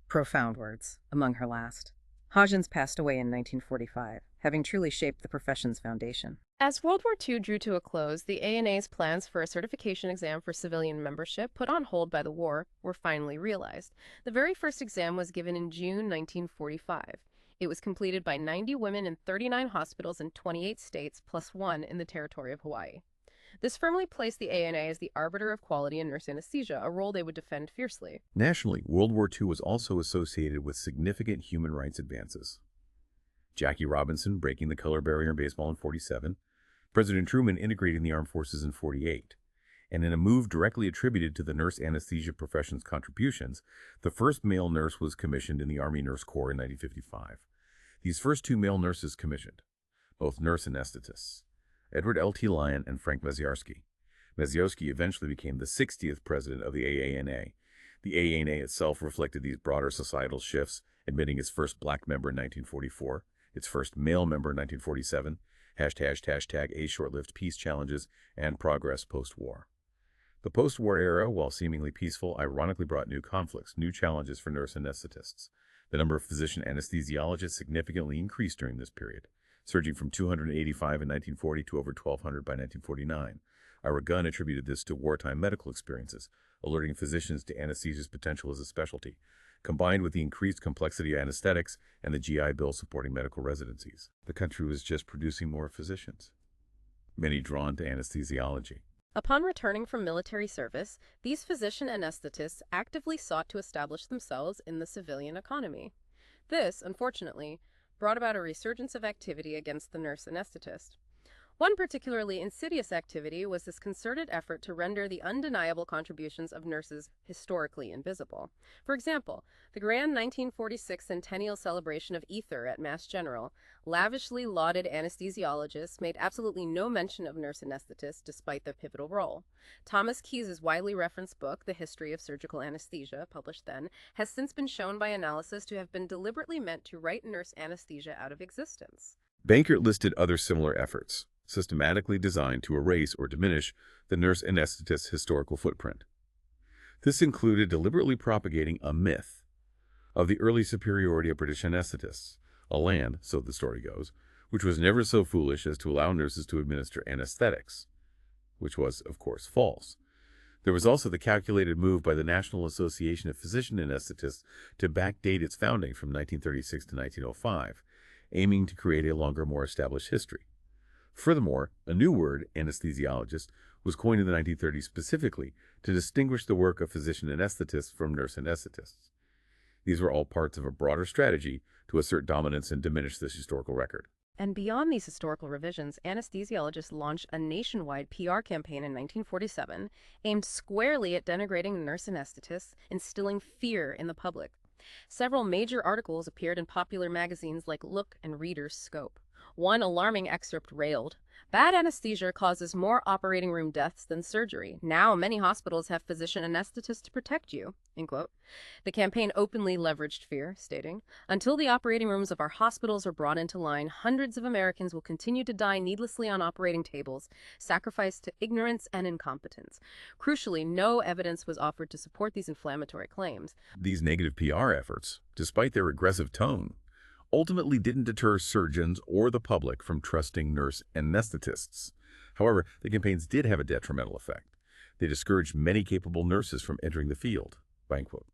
Profound words, among her last. Hodgins passed away in 1945, having truly shaped the profession's foundation. As World War II drew to a close, the ANA's plans for a certification exam for civilian membership, put on hold by the war, were finally realized. The very first exam was given in June 1945. It was completed by 90 women in 39 hospitals in 28 states, plus 1 in the territory of Hawaii. This firmly placed the ANA as the arbiter of quality in nurse anesthesia, a role they would defend fiercely. Nationally, World War II was also associated with significant human rights advances. Jackie Robinson breaking the color barrier in baseball in 47, President Truman integrating the armed forces in 48, and in a move directly attributed to the nurse anesthesia profession's contributions, the first male nurse was commissioned in the Army Nurse Corps in 1955. These first 2 male nurses commissioned, both nurse anesthetists, Edward L. T. Lyon and Frank Maziarski. Maziarski eventually became the 60th president of the AANA. The AANA itself reflected these broader societal shifts, admitting its first black member in 1944, its first male member in 1947, #A short-lived peace challenges, and progress post-war. The post-war era, while seemingly peaceful, ironically brought new conflicts, new challenges for nurse anesthetists. The number of physician anesthesiologists significantly increased during this period, surging from 285 in 1940 to over 1,200 by 1949. Ira Gunn attributed this to wartime medical experiences, alerting physicians to anesthesia's potential as a specialty, combined with the increased complexity of anesthetics and the GI Bill supporting medical residencies. The country was just producing more physicians, many drawn to anesthesiology. Upon returning from military service, these physician anesthetists actively sought to establish themselves in the civilian economy. This, unfortunately, brought about a resurgence of activity against the nurse anesthetist. One particularly insidious activity was this concerted effort to render the undeniable contributions of nurses historically invisible. For example, the grand 1946 centennial celebration of Ether at Mass General lavishly lauded anesthesiologists, made absolutely no mention of nurse anesthetists despite their pivotal role. Thomas Keyes' widely referenced book, The History of Surgical Anesthesia, published then, has since been shown by analysis to have been deliberately meant to write nurse anesthesia out of existence. Bankert listed other similar efforts, systematically designed to erase or diminish the nurse anesthetist's historical footprint. This included deliberately propagating a myth, of the early superiority of British anesthetists, a land, so the story goes, which was never so foolish as to allow nurses to administer anesthetics, which was, of course, false. There was also the calculated move by the National Association of Physician Anesthetists to backdate its founding from 1936 to 1905, aiming to create a longer, more established history. Furthermore, a new word, anesthesiologist, was coined in the 1930s specifically to distinguish the work of physician anesthetists from nurse anesthetists. These were all parts of a broader strategy to assert dominance and diminish this historical record. And beyond these historical revisions, anesthesiologists launched a nationwide PR campaign in 1947 aimed squarely at denigrating nurse anesthetists, instilling fear in the public. Several major articles appeared in popular magazines like Look and Reader's Scope. One alarming excerpt railed, "Bad anesthesia causes more operating room deaths than surgery. Now many hospitals have physician anesthetists to protect you." End quote. The campaign openly leveraged fear, stating, "Until the operating rooms of our hospitals are brought into line, hundreds of Americans will continue to die needlessly on operating tables, sacrificed to ignorance and incompetence." Crucially, no evidence was offered to support these inflammatory claims. These negative PR efforts, despite their aggressive tone, ultimately didn't deter surgeons or the public from trusting nurse anesthetists. However, the campaigns did have a detrimental effect. They discouraged many capable nurses from entering the field. End quote.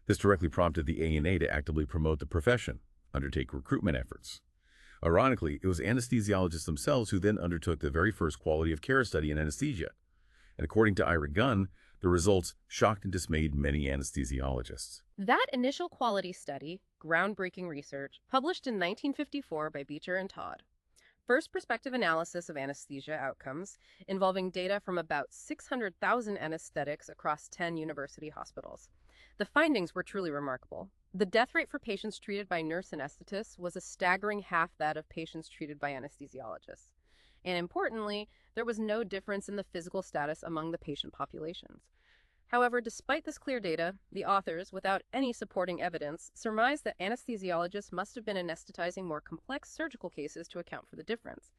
This directly prompted the ANA to actively promote the profession, undertake recruitment efforts. Ironically, it was anesthesiologists themselves who then undertook the very first quality of care study in anesthesia. And according to Ira Gunn, the results shocked and dismayed many anesthesiologists. That initial quality study, groundbreaking research, published in 1954 by Beecher and Todd. First prospective analysis of anesthesia outcomes, involving data from about 600,000 anesthetics across 10 university hospitals. The findings were truly remarkable. The death rate for patients treated by nurse anesthetists was a staggering half that of patients treated by anesthesiologists. And importantly, there was no difference in the physical status among the patient populations. However, despite this clear data, the authors, without any supporting evidence, surmised that anesthesiologists must have been anesthetizing more complex surgical cases to account for the difference.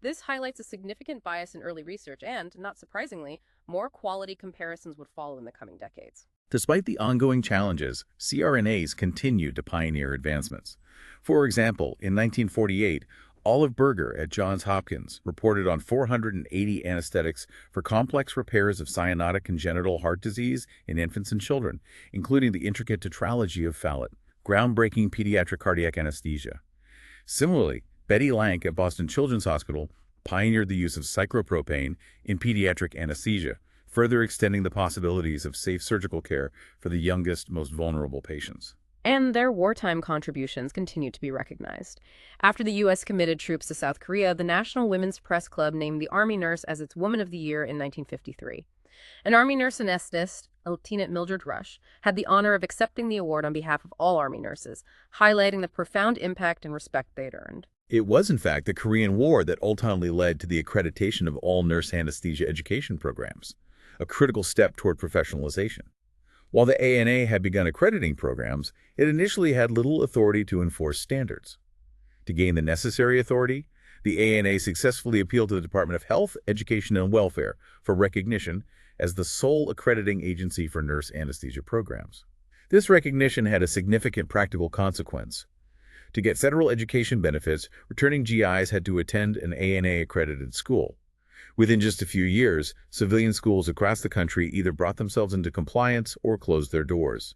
This highlights a significant bias in early research and, not surprisingly, more quality comparisons would follow in the coming decades. Despite the ongoing challenges, CRNAs continued to pioneer advancements. For example, in 1948, Olive Berger at Johns Hopkins reported on 480 anesthetics for complex repairs of cyanotic congenital heart disease in infants and children, including the intricate tetralogy of Fallot, groundbreaking pediatric cardiac anesthesia. Similarly, Betty Lank at Boston Children's Hospital pioneered the use of cyclopropane in pediatric anesthesia, further extending the possibilities of safe surgical care for the youngest, most vulnerable patients. And their wartime contributions continued to be recognized. After the U.S. committed troops to South Korea, the National Women's Press Club named the Army nurse as its Woman of the Year in 1953. An Army nurse anesthetist, Lieutenant Mildred Rush, had the honor of accepting the award on behalf of all Army nurses, highlighting the profound impact and respect they'd earned. It was, in fact, the Korean War that ultimately led to the accreditation of all nurse anesthesia education programs, a critical step toward professionalization. While the ANA had begun accrediting programs, it initially had little authority to enforce standards. To gain the necessary authority, the ANA successfully appealed to the Department of Health, Education, and Welfare for recognition as the sole accrediting agency for nurse anesthesia programs. This recognition had a significant practical consequence. To get federal education benefits, returning GIs had to attend an ANA-accredited school. Within just a few years, civilian schools across the country either brought themselves into compliance or closed their doors.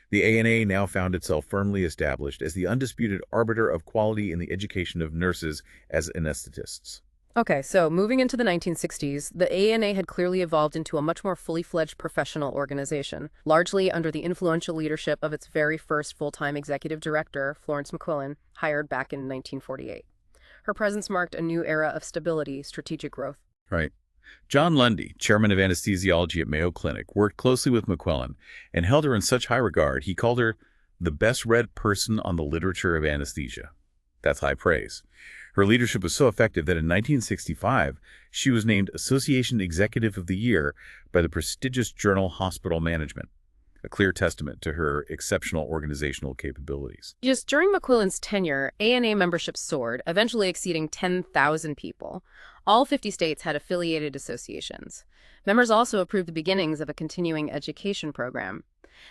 The ANA now found itself firmly established as the undisputed arbiter of quality in the education of nurses as anesthetists. Okay, so moving into the 1960s, the ANA had clearly evolved into a much more fully fledged professional organization, largely under the influential leadership of its very first full-time executive director, Florence McQuillan, hired back in 1948. Her presence marked a new era of stability, strategic growth. Right. John Lundy, chairman of anesthesiology at Mayo Clinic, worked closely with McQuillan and held her in such high regard he called her the best-read person on the literature of anesthesia. That's high praise. Her leadership was so effective that in 1965, she was named Association Executive of the Year by the prestigious journal Hospital Management, a clear testament to her exceptional organizational capabilities. Just during McQuillan's tenure, ANA membership soared, eventually exceeding 10,000 people. All 50 states had affiliated associations. Members also approved the beginnings of a continuing education program.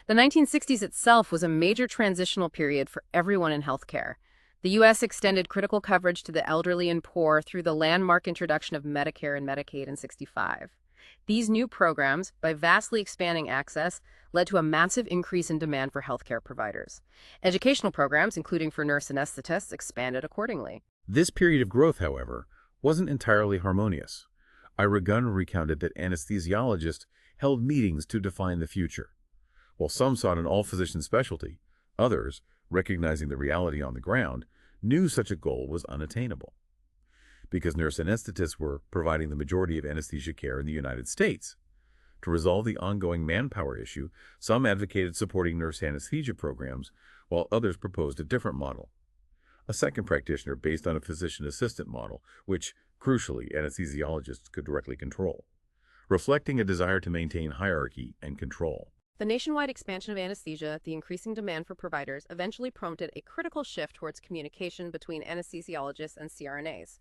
The 1960s itself was a major transitional period for everyone in healthcare. The U.S. extended critical coverage to the elderly and poor through the landmark introduction of Medicare and Medicaid in '65. These new programs, by vastly expanding access, led to a massive increase in demand for healthcare providers. Educational programs, including for nurse anesthetists, expanded accordingly. This period of growth, however, wasn't entirely harmonious. Ira Gunn recounted that anesthesiologists held meetings to define the future. While some sought an all-physician specialty, others, recognizing the reality on the ground, knew such a goal was unattainable. Because nurse anesthetists were providing the majority of anesthesia care in the United States. To resolve the ongoing manpower issue, some advocated supporting nurse anesthesia programs, while others proposed a different model. A second practitioner based on a physician assistant model, which, crucially, anesthesiologists could directly control, reflecting a desire to maintain hierarchy and control. The nationwide expansion of anesthesia, the increasing demand for providers, eventually prompted a critical shift towards communication between anesthesiologists and CRNAs.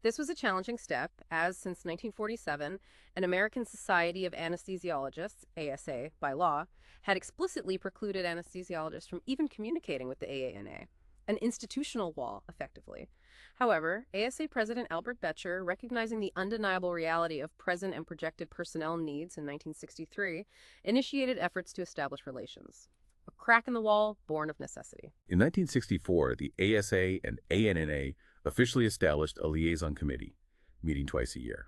This was a challenging step, as since 1947, an American Society of Anesthesiologists, ASA, by law, had explicitly precluded anesthesiologists from even communicating with the AANA, an institutional wall, effectively. However, ASA President Albert Becher, recognizing the undeniable reality of present and projected personnel needs in 1963, initiated efforts to establish relations. A crack in the wall born of necessity. In 1964, the ASA and ANNA officially established a liaison committee, meeting twice a year.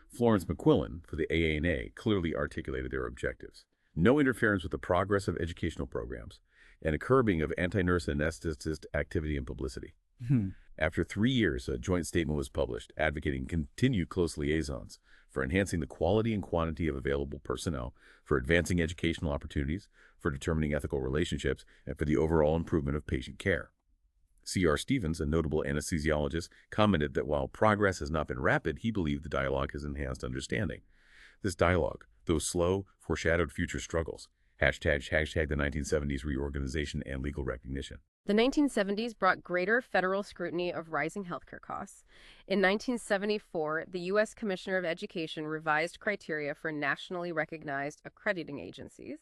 Florence McQuillan, for the AANA, clearly articulated their objectives: no interference with the progress of educational programs, and a curbing of anti-nurse anesthetist activity and publicity. After 3 years, a joint statement was published advocating continued close liaisons for enhancing the quality and quantity of available personnel, for advancing educational opportunities, for determining ethical relationships, and for the overall improvement of patient care. C.R. Stevens, a notable anesthesiologist, commented that while progress has not been rapid, he believed the dialogue has enhanced understanding. This dialogue, though slow, foreshadowed future struggles. Hashtag the 1970s reorganization and legal recognition. The 1970s brought greater federal scrutiny of rising healthcare costs. In 1974, the U.S. Commissioner of Education revised criteria for nationally recognized accrediting agencies.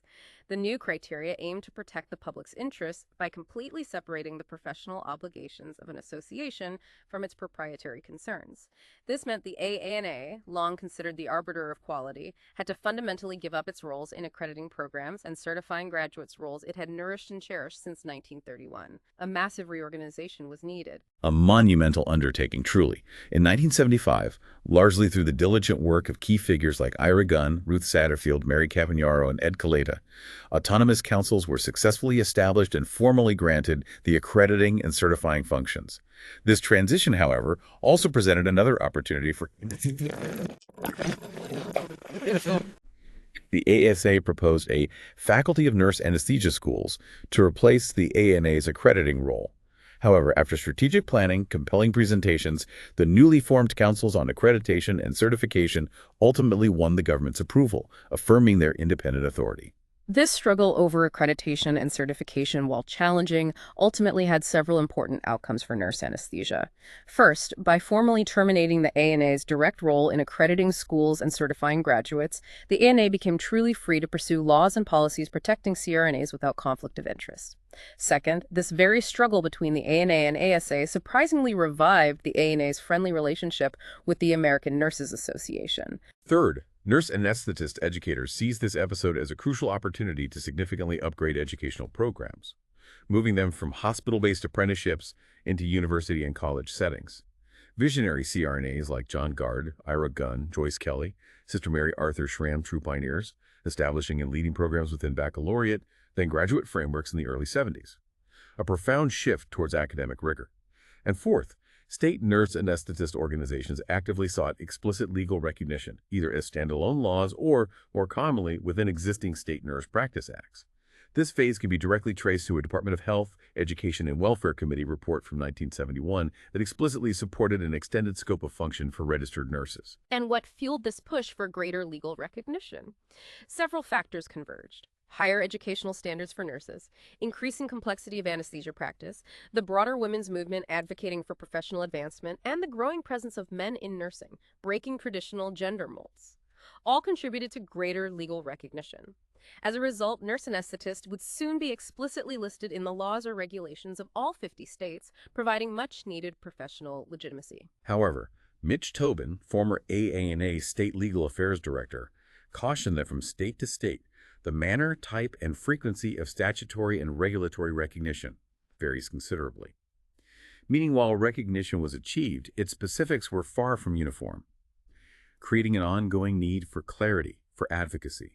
The new criteria aimed to protect the public's interests by completely separating the professional obligations of an association from its proprietary concerns. This meant the AANA, long considered the arbiter of quality, had to fundamentally give up its roles in accrediting programs and certifying graduates' roles it had nourished and cherished since 1931. A massive reorganization was needed. A monumental undertaking, truly. In 1975, largely through the diligent work of key figures like Ira Gunn, Ruth Satterfield, Mary Cavagnaro, and Ed Caleta, autonomous councils were successfully established and formally granted the accrediting and certifying functions. This transition, however, also presented another opportunity for the ASA proposed a Faculty of Nurse Anesthesia schools to replace the ANA's accrediting role. However, after strategic planning, compelling presentations, the newly formed councils on accreditation and certification ultimately won the government's approval, affirming their independent authority. This struggle over accreditation and certification, while challenging, ultimately had several important outcomes for nurse anesthesia. First, by formally terminating the ANA's direct role in accrediting schools and certifying graduates, the ANA became truly free to pursue laws and policies protecting CRNAs without conflict of interest. Second, this very struggle between the ANA and ASA surprisingly revived the ANA's friendly relationship with the American Nurses Association. Third, nurse anesthetist educators seized this episode as a crucial opportunity to significantly upgrade educational programs, moving them from hospital-based apprenticeships into university and college settings. Visionary CRNAs like John Gard, Ira Gunn, Joyce Kelly, Sister Mary Arthur Schramm, true pioneers, establishing and leading programs within baccalaureate, then graduate frameworks in the early 70s. A profound shift towards academic rigor. And fourth, state nurse anesthetist organizations actively sought explicit legal recognition, either as standalone laws or, more commonly, within existing state nurse practice acts. This phase can be directly traced to a Department of Health, Education, and Welfare Committee report from 1971 that explicitly supported an extended scope of function for registered nurses. And what fueled this push for greater legal recognition? Several factors converged. higher educational standards for nurses, increasing complexity of anesthesia practice, the broader women's movement advocating for professional advancement, and the growing presence of men in nursing, breaking traditional gender molds, all contributed to greater legal recognition. As a result, nurse anesthetists would soon be explicitly listed in the laws or regulations of all 50 states, providing much-needed professional legitimacy. However, Mitch Tobin, former AANA State Legal Affairs Director, cautioned that from state to state, the manner, type, and frequency of statutory and regulatory recognition varies considerably. Meaning while recognition was achieved, its specifics were far from uniform, creating an ongoing need for clarity, for advocacy.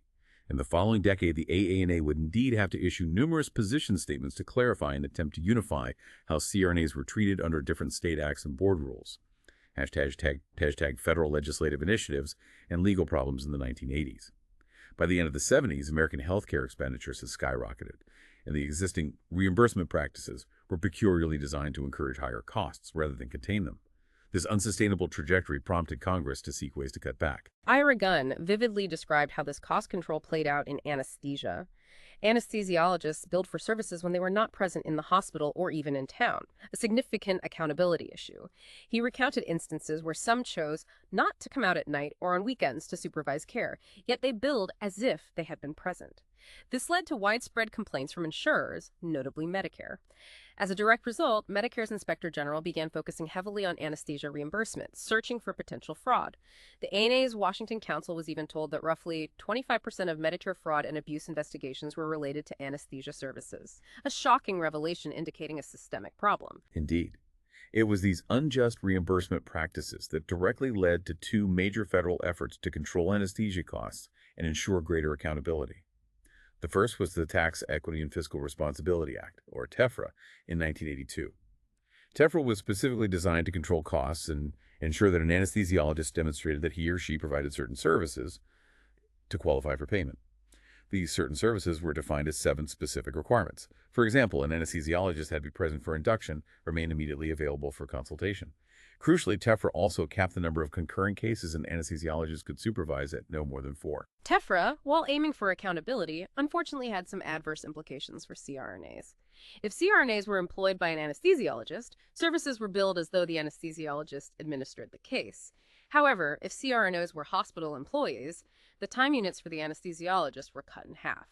In the following decade, the AANA would indeed have to issue numerous position statements to clarify and attempt to unify how CRNAs were treated under different state acts and board rules. Hashtag federal legislative initiatives and legal problems in the 1980s. By the end of the 70s, American healthcare expenditures had skyrocketed, and the existing reimbursement practices were peculiarly designed to encourage higher costs rather than contain them. This unsustainable trajectory prompted Congress to seek ways to cut back. Ira Gunn vividly described how this cost control played out in anesthesia. Anesthesiologists billed for services when they were not present in the hospital or even in town, a significant accountability issue. He recounted instances where some chose not to come out at night or on weekends to supervise care, yet they billed as if they had been present. This led to widespread complaints from insurers, notably Medicare. As a direct result, Medicare's Inspector General began focusing heavily on anesthesia reimbursement, searching for potential fraud. The ANA's Washington Council was even told that roughly 25% of Medicare fraud and abuse investigations were related to anesthesia services, a shocking revelation indicating a systemic problem. Indeed, it was these unjust reimbursement practices that directly led to two major federal efforts to control anesthesia costs and ensure greater accountability. The first was the Tax Equity and Fiscal Responsibility Act, or TEFRA, in 1982. TEFRA was specifically designed to control costs and ensure that an anesthesiologist demonstrated that he or she provided certain services to qualify for payment. These certain services were defined as 7 specific requirements. For example, an anesthesiologist had to be present for induction, remain immediately available for consultation. Crucially, TEFRA also capped the number of concurrent cases an anesthesiologist could supervise at no more than 4. TEFRA, while aiming for accountability, unfortunately had some adverse implications for CRNAs. If CRNAs were employed by an anesthesiologist, services were billed as though the anesthesiologist administered the case. However, if CRNAs were hospital employees, the time units for the anesthesiologist were cut in half.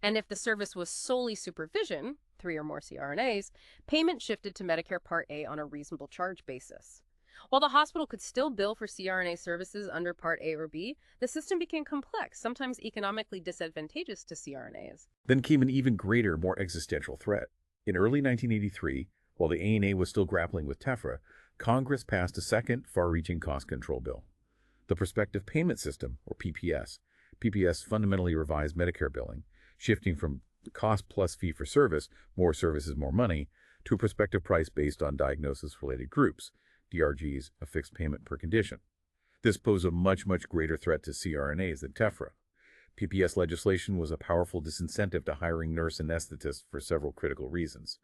And if the service was solely supervision, 3 or more CRNAs, payment shifted to Medicare Part A on a reasonable charge basis. While the hospital could still bill for CRNA services under Part A or B, the system became complex, sometimes economically disadvantageous to CRNAs. Then came an even greater, more existential threat. In early 1983, while the ANA was still grappling with TEFRA, Congress passed a second, far-reaching cost control bill. The Prospective Payment System, or PPS. PPS fundamentally revised Medicare billing, shifting from cost plus fee for service, more services, more money, to a prospective price based on diagnosis-related groups, DRGs, a fixed payment per condition. This posed a much greater threat to CRNAs than TEFRA. PPS legislation was a powerful disincentive to hiring nurse anesthetists for several critical reasons.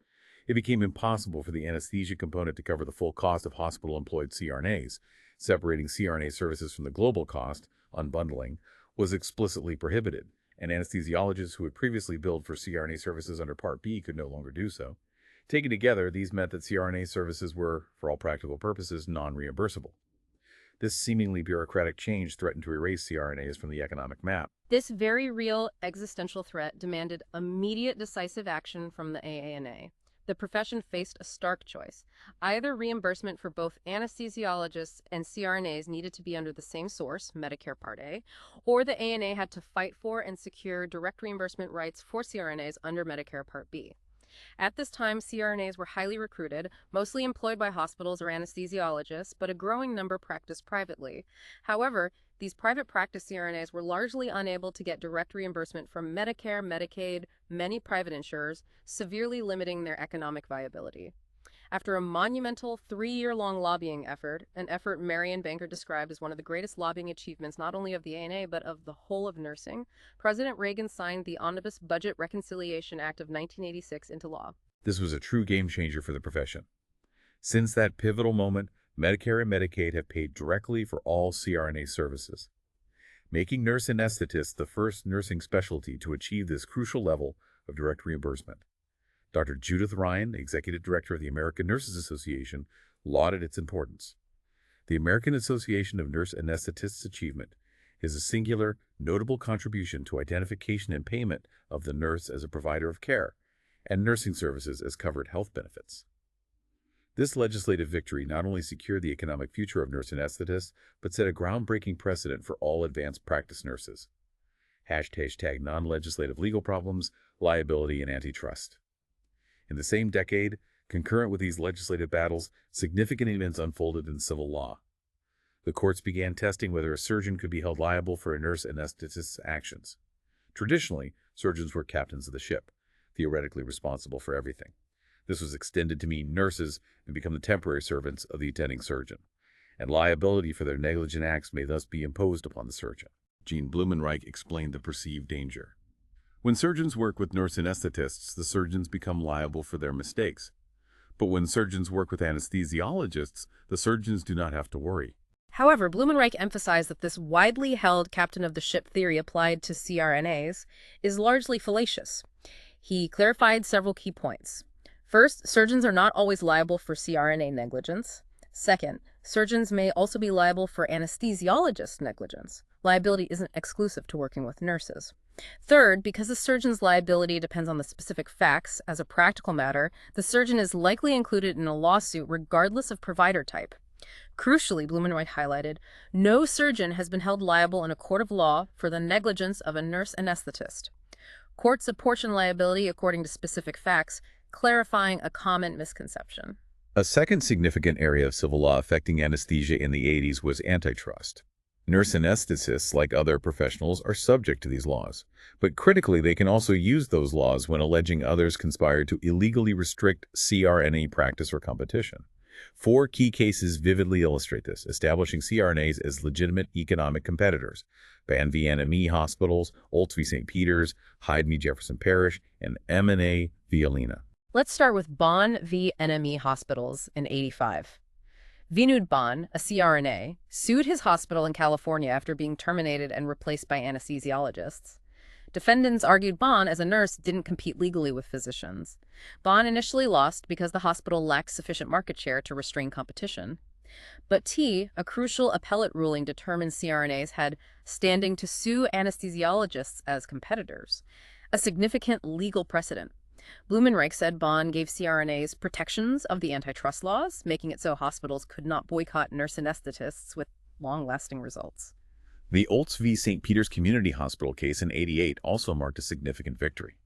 It became impossible for the anesthesia component to cover the full cost of hospital-employed CRNAs. Separating CRNA services from the global cost, unbundling, was explicitly prohibited, and anesthesiologists who had previously billed for CRNA services under Part B could no longer do so. Taken together, these meant that CRNA services were, for all practical purposes, non-reimbursable. This seemingly bureaucratic change threatened to erase CRNAs from the economic map. This very real existential threat demanded immediate decisive action from the AANA. The profession faced a stark choice. Either reimbursement for both anesthesiologists and CRNAs needed to be under the same source, Medicare Part A, or the ANA had to fight for and secure direct reimbursement rights for CRNAs under Medicare Part B. At this time, CRNAs were highly recruited, mostly employed by hospitals or anesthesiologists, but a growing number practiced privately. However, these private practice CRNAs were largely unable to get direct reimbursement from Medicare, Medicaid, many private insurers, severely limiting their economic viability. After a monumental 3-year-long lobbying effort, an effort Marion Banker described as one of the greatest lobbying achievements not only of the ANA but of the whole of nursing, President Reagan signed the Omnibus Budget Reconciliation Act of 1986 into law. This was a true game changer for the profession. Since that pivotal moment, Medicare and Medicaid have paid directly for all CRNA services. making nurse anesthetists the first nursing specialty to achieve this crucial level of direct reimbursement. Dr. Judith Ryan, Executive Director of the American Nurses Association, lauded its importance. The American Association of Nurse Anesthetists' achievement is a singular, notable contribution to identification and payment of the nurse as a provider of care and nursing services as covered health benefits. This legislative victory not only secured the economic future of nurse anesthetists, but set a groundbreaking precedent for all advanced practice nurses. # non-legislative legal problems, liability, and antitrust. In the same decade, concurrent with these legislative battles, significant events unfolded in civil law. The courts began testing whether a surgeon could be held liable for a nurse anesthetist's actions. Traditionally, surgeons were captains of the ship, theoretically responsible for everything. This was extended to mean nurses and become the temporary servants of the attending surgeon, and liability for their negligent acts may thus be imposed upon the surgeon. Gene Blumenreich explained the perceived danger. When surgeons work with nurse anesthetists, the surgeons become liable for their mistakes. But when surgeons work with anesthesiologists, the surgeons do not have to worry. However, Blumenreich emphasized that this widely held captain of the ship theory applied to CRNAs is largely fallacious. He clarified several key points. First, surgeons are not always liable for CRNA negligence. Second, surgeons may also be liable for anesthesiologist negligence. Liability isn't exclusive to working with nurses. Third, because the surgeon's liability depends on the specific facts, as a practical matter, the surgeon is likely included in a lawsuit regardless of provider type. Crucially, Blumenreich highlighted, no surgeon has been held liable in a court of law for the negligence of a nurse anesthetist. Courts apportion liability according to specific facts, clarifying a common misconception. A second significant area of civil law affecting anesthesia in the 80s was antitrust. Nurse anesthetists, like other professionals, are subject to these laws, but critically they can also use those laws when alleging others conspired to illegally restrict CRNA practice or competition. 4 key cases vividly illustrate this, establishing CRNAs as legitimate economic competitors: Ban v. NME Hospitals, Olds v. St. Peter's, Hyde v. Jefferson Parish, and M&A v. Alina. Let's start with Ban v. NME Hospitals in '85. Vinud Ban, a CRNA, sued his hospital in California after being terminated and replaced by anesthesiologists. Defendants argued Ban, as a nurse, didn't compete legally with physicians. Ban initially lost because the hospital lacked sufficient market share to restrain competition. But a crucial appellate ruling determined CRNAs had standing to sue anesthesiologists as competitors, a significant legal precedent. Blumenreich said Ban gave CRNAs protections of the antitrust laws, making it so hospitals could not boycott nurse anesthetists with long-lasting results. The Olds v. St. Peter's Community Hospital case in '88 also marked a significant victory.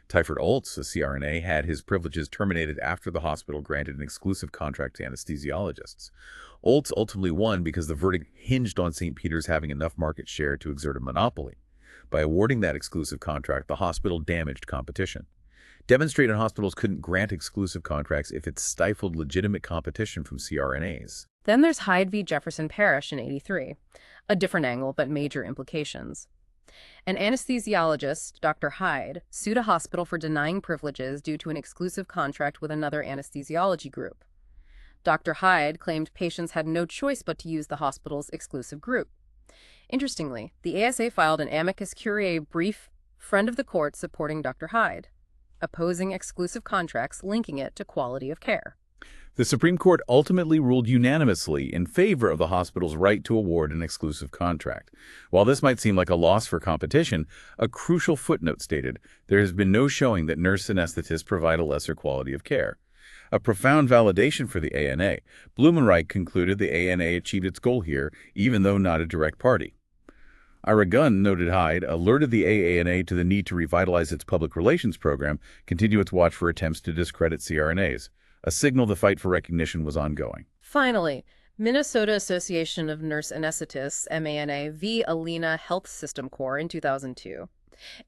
Tyford Olds, a CRNA, had his privileges terminated after the hospital granted an exclusive contract to anesthesiologists. Olds ultimately won because the verdict hinged on St. Peter's having enough market share to exert a monopoly. By awarding that exclusive contract, the hospital damaged competition. Demonstrated hospitals couldn't grant exclusive contracts if it stifled legitimate competition from CRNAs. Then there's Hyde v. Jefferson Parish in '83, a different angle but major implications. An anesthesiologist, Dr. Hyde, sued a hospital for denying privileges due to an exclusive contract with another anesthesiology group. Dr. Hyde claimed patients had no choice but to use the hospital's exclusive group. Interestingly, the ASA filed an amicus curiae brief, friend of the court, supporting Dr. Hyde, opposing exclusive contracts linking it to quality of care. The Supreme Court ultimately ruled unanimously in favor of the hospital's right to award an exclusive contract. While this might seem like a loss for competition, a crucial footnote stated, there has been no showing that nurse anesthetists provide a lesser quality of care. A profound validation for the ANA. Blumenreich concluded the ANA achieved its goal here, even though not a direct party. Ira Gunn, noted Hyde, alerted the AANA to the need to revitalize its public relations program, continue its watch for attempts to discredit CRNAs. A signal the fight for recognition was ongoing. Finally, Minnesota Association of Nurse Anesthetists, MANA, v. Alina Health System Corps in 2002.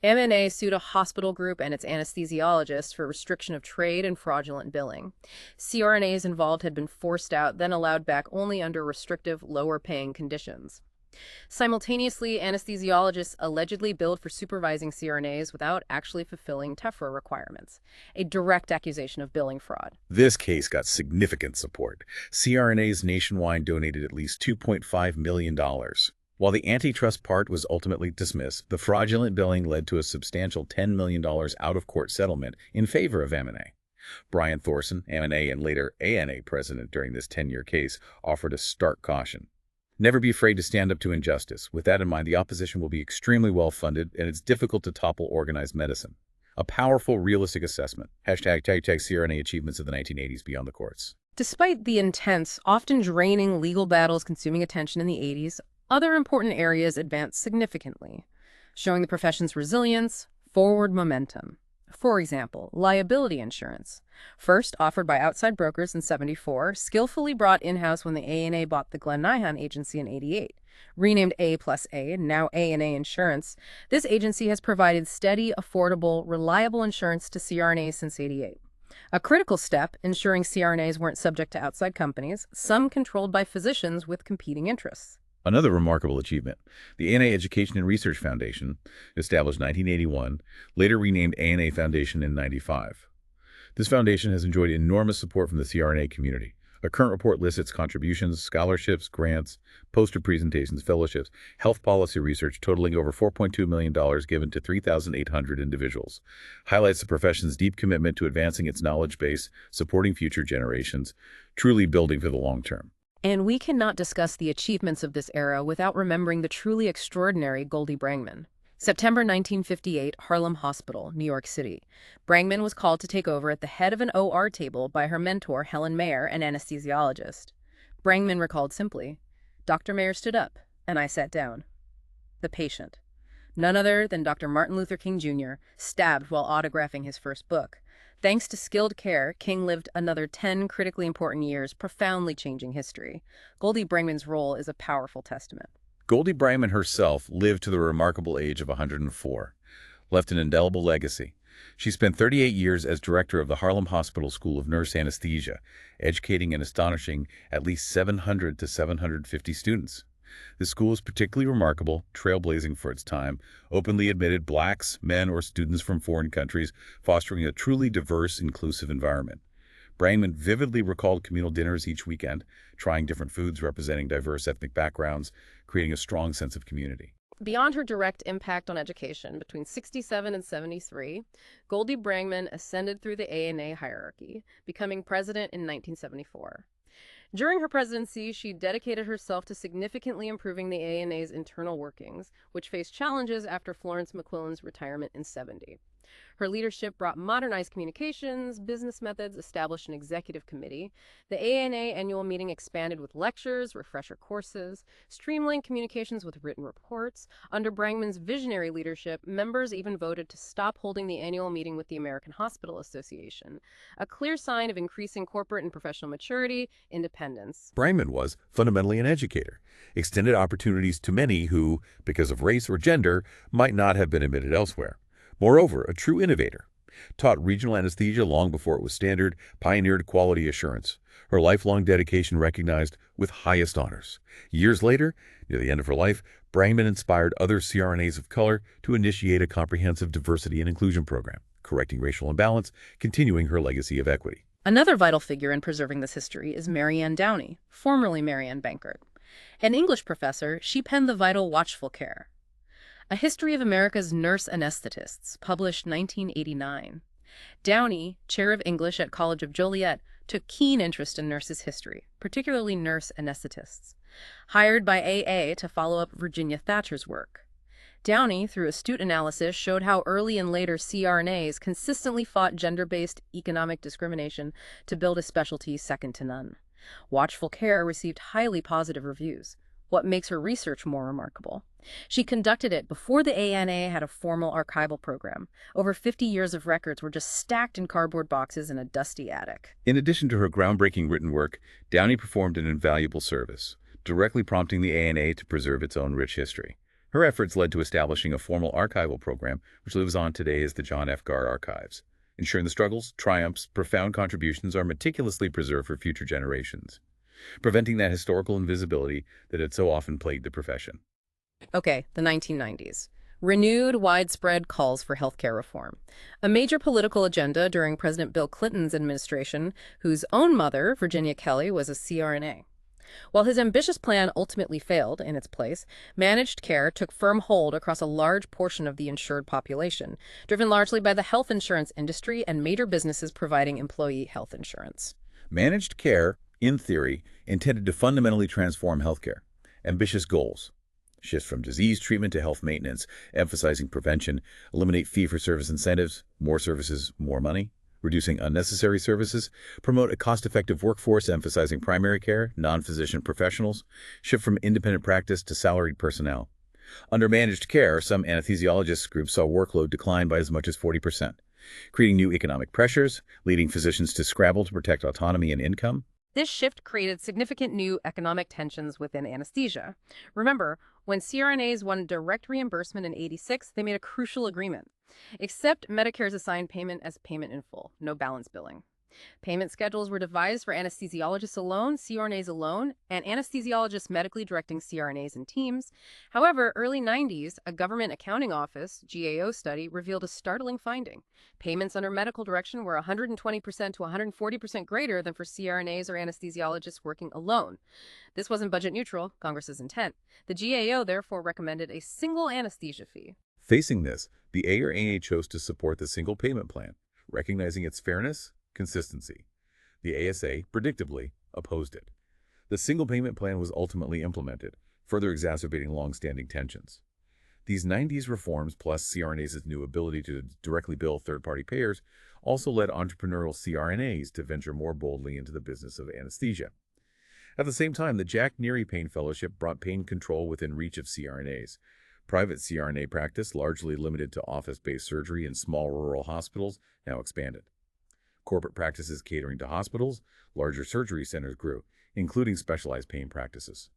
MNA sued a hospital group and its anesthesiologists for restriction of trade and fraudulent billing. CRNAs involved had been forced out, then allowed back only under restrictive, lower-paying conditions. Simultaneously, anesthesiologists allegedly billed for supervising CRNAs without actually fulfilling TEFRA requirements, a direct accusation of billing fraud. This case got significant support. CRNAs nationwide donated at least $2.5 million. While the antitrust part was ultimately dismissed, the fraudulent billing led to a substantial $10 million out-of-court settlement in favor of M&A. Brian Thorson, M&A and later ANA president during this 10-year case, offered a stark caution. Never be afraid to stand up to injustice. With that in mind, the opposition will be extremely well-funded, and it's difficult to topple organized medicine. A powerful, realistic assessment. Hashtag CRNA achievements of the 1980s beyond the courts. Despite the intense, often draining legal battles consuming attention in the 80s, other important areas advanced significantly, showing the profession's resilience, forward momentum. For example, liability insurance, first offered by outside brokers in '74, skillfully brought in-house when the ANA bought the Glenn Nyhan agency in '88. Renamed A+A, now ANA Insurance, this agency has provided steady, affordable, reliable insurance to CRNAs since '88. A critical step, ensuring CRNAs weren't subject to outside companies, some controlled by physicians with competing interests. Another remarkable achievement, the ANA Education and Research Foundation, established 1981, later renamed ANA Foundation in '95. This foundation has enjoyed enormous support from the CRNA community. A current report lists its contributions, scholarships, grants, poster presentations, fellowships, health policy research totaling over $4.2 million given to 3,800 individuals. Highlights the profession's deep commitment to advancing its knowledge base, supporting future generations, truly building for the long term. And we cannot discuss the achievements of this era without remembering the truly extraordinary Goldie Brangman. September 1958, Harlem Hospital, New York City. Brangman was called to take over at the head of an OR table by her mentor, Helen Mayer, an anesthesiologist. Brangman recalled simply, "Dr. Mayer stood up, and I sat down." The patient, none other than Dr. Martin Luther King Jr., stabbed while autographing his first book. Thanks to skilled care, King lived another 10 critically important years, profoundly changing history. Goldie Brangman's role is a powerful testament. Goldie Brangman herself lived to the remarkable age of 104, left an indelible legacy. She spent 38 years as director of the Harlem Hospital School of Nurse Anesthesia, educating and astonishing at least 700 to 750 students. The school is particularly remarkable, trailblazing for its time, openly admitted blacks, men, or students from foreign countries, fostering a truly diverse, inclusive environment. Brangman vividly recalled communal dinners each weekend, trying different foods representing diverse ethnic backgrounds, creating a strong sense of community. Beyond her direct impact on education, between '67 and '73, Goldie Brangman ascended through the ANA hierarchy, becoming president in 1974. During her presidency, she dedicated herself to significantly improving the ANA's internal workings, which faced challenges after Florence McQuillan's retirement in '70. Her leadership brought modernized communications, business methods, established an executive committee. The ANA annual meeting expanded with lectures, refresher courses, streamlined communications with written reports. Under Brangman's visionary leadership, members even voted to stop holding the annual meeting with the American Hospital Association, a clear sign of increasing corporate and professional maturity, independence. Brangman was fundamentally an educator, extended opportunities to many who, because of race or gender, might not have been admitted elsewhere. Moreover, a true innovator, taught regional anesthesia long before it was standard, pioneered quality assurance. Her lifelong dedication recognized with highest honors. Years later, near the end of her life, Brangman inspired other CRNAs of color to initiate a comprehensive diversity and inclusion program, correcting racial imbalance, continuing her legacy of equity. Another vital figure in preserving this history is Mary Ann Downey, formerly Mary Ann Bankert. An English professor, she penned the vital Watchful Care, A History of America's Nurse Anesthetists, published 1989. Downey, chair of English at College of Joliet, took keen interest in nurses' history, particularly nurse anesthetists. Hired by AA to follow up Virginia Thatcher's work, Downey, through astute analysis, showed how early and later CRNAs consistently fought gender-based economic discrimination to build a specialty second to none. Watchful Care received highly positive reviews. What makes her research more remarkable? She conducted it before the ANA had a formal archival program. Over 50 years of records were just stacked in cardboard boxes in a dusty attic. In addition to her groundbreaking written work, Downey performed an invaluable service, directly prompting the ANA to preserve its own rich history. Her efforts led to establishing a formal archival program, which lives on today as the John F. Garr Archives, ensuring the struggles, triumphs, profound contributions are meticulously preserved for future generations, preventing that historical invisibility that had so often plagued the profession. Okay, the 1990s. Renewed, widespread calls for healthcare reform. A major political agenda during President Bill Clinton's administration, whose own mother, Virginia Kelly, was a CRNA. While his ambitious plan ultimately failed in its place, managed care took firm hold across a large portion of the insured population, driven largely by the health insurance industry and major businesses providing employee health insurance. Managed care, in theory, intended to fundamentally transform healthcare. Ambitious goals. Shift from disease treatment to health maintenance, emphasizing prevention, eliminate fee-for-service incentives, more services, more money, reducing unnecessary services, promote a cost-effective workforce emphasizing primary care, non-physician professionals, shift from independent practice to salaried personnel. Under managed care, some anesthesiologists groups saw workload decline by as much as 40%, creating new economic pressures, leading physicians to scramble to protect autonomy and income. This shift created significant new economic tensions within anesthesia. Remember, when CRNAs won direct reimbursement in '86, they made a crucial agreement. Accept Medicare's assigned payment as payment in full, no balance billing. Payment schedules were devised for anesthesiologists alone, CRNAs alone, and anesthesiologists medically directing CRNAs in teams. However, early '90s, a government accounting office, GAO study, revealed a startling finding. Payments under medical direction were 120% to 140% greater than for CRNAs or anesthesiologists working alone. This wasn't budget neutral, Congress's intent. The GAO therefore recommended a single anesthesia fee. Facing this, the ARNA chose to support the single payment plan, recognizing its fairness, consistency. The ASA, predictably, opposed it. The single payment plan was ultimately implemented, further exacerbating long-standing tensions. These '90s reforms, plus CRNAs' new ability to directly bill third-party payers, also led entrepreneurial CRNAs to venture more boldly into the business of anesthesia. At the same time, the Jack Neary Pain Fellowship brought pain control within reach of CRNAs. Private CRNA practice, largely limited to office-based surgery in small rural hospitals, now expanded. Corporate practices catering to hospitals, larger surgery centers grew, including specialized pain practices.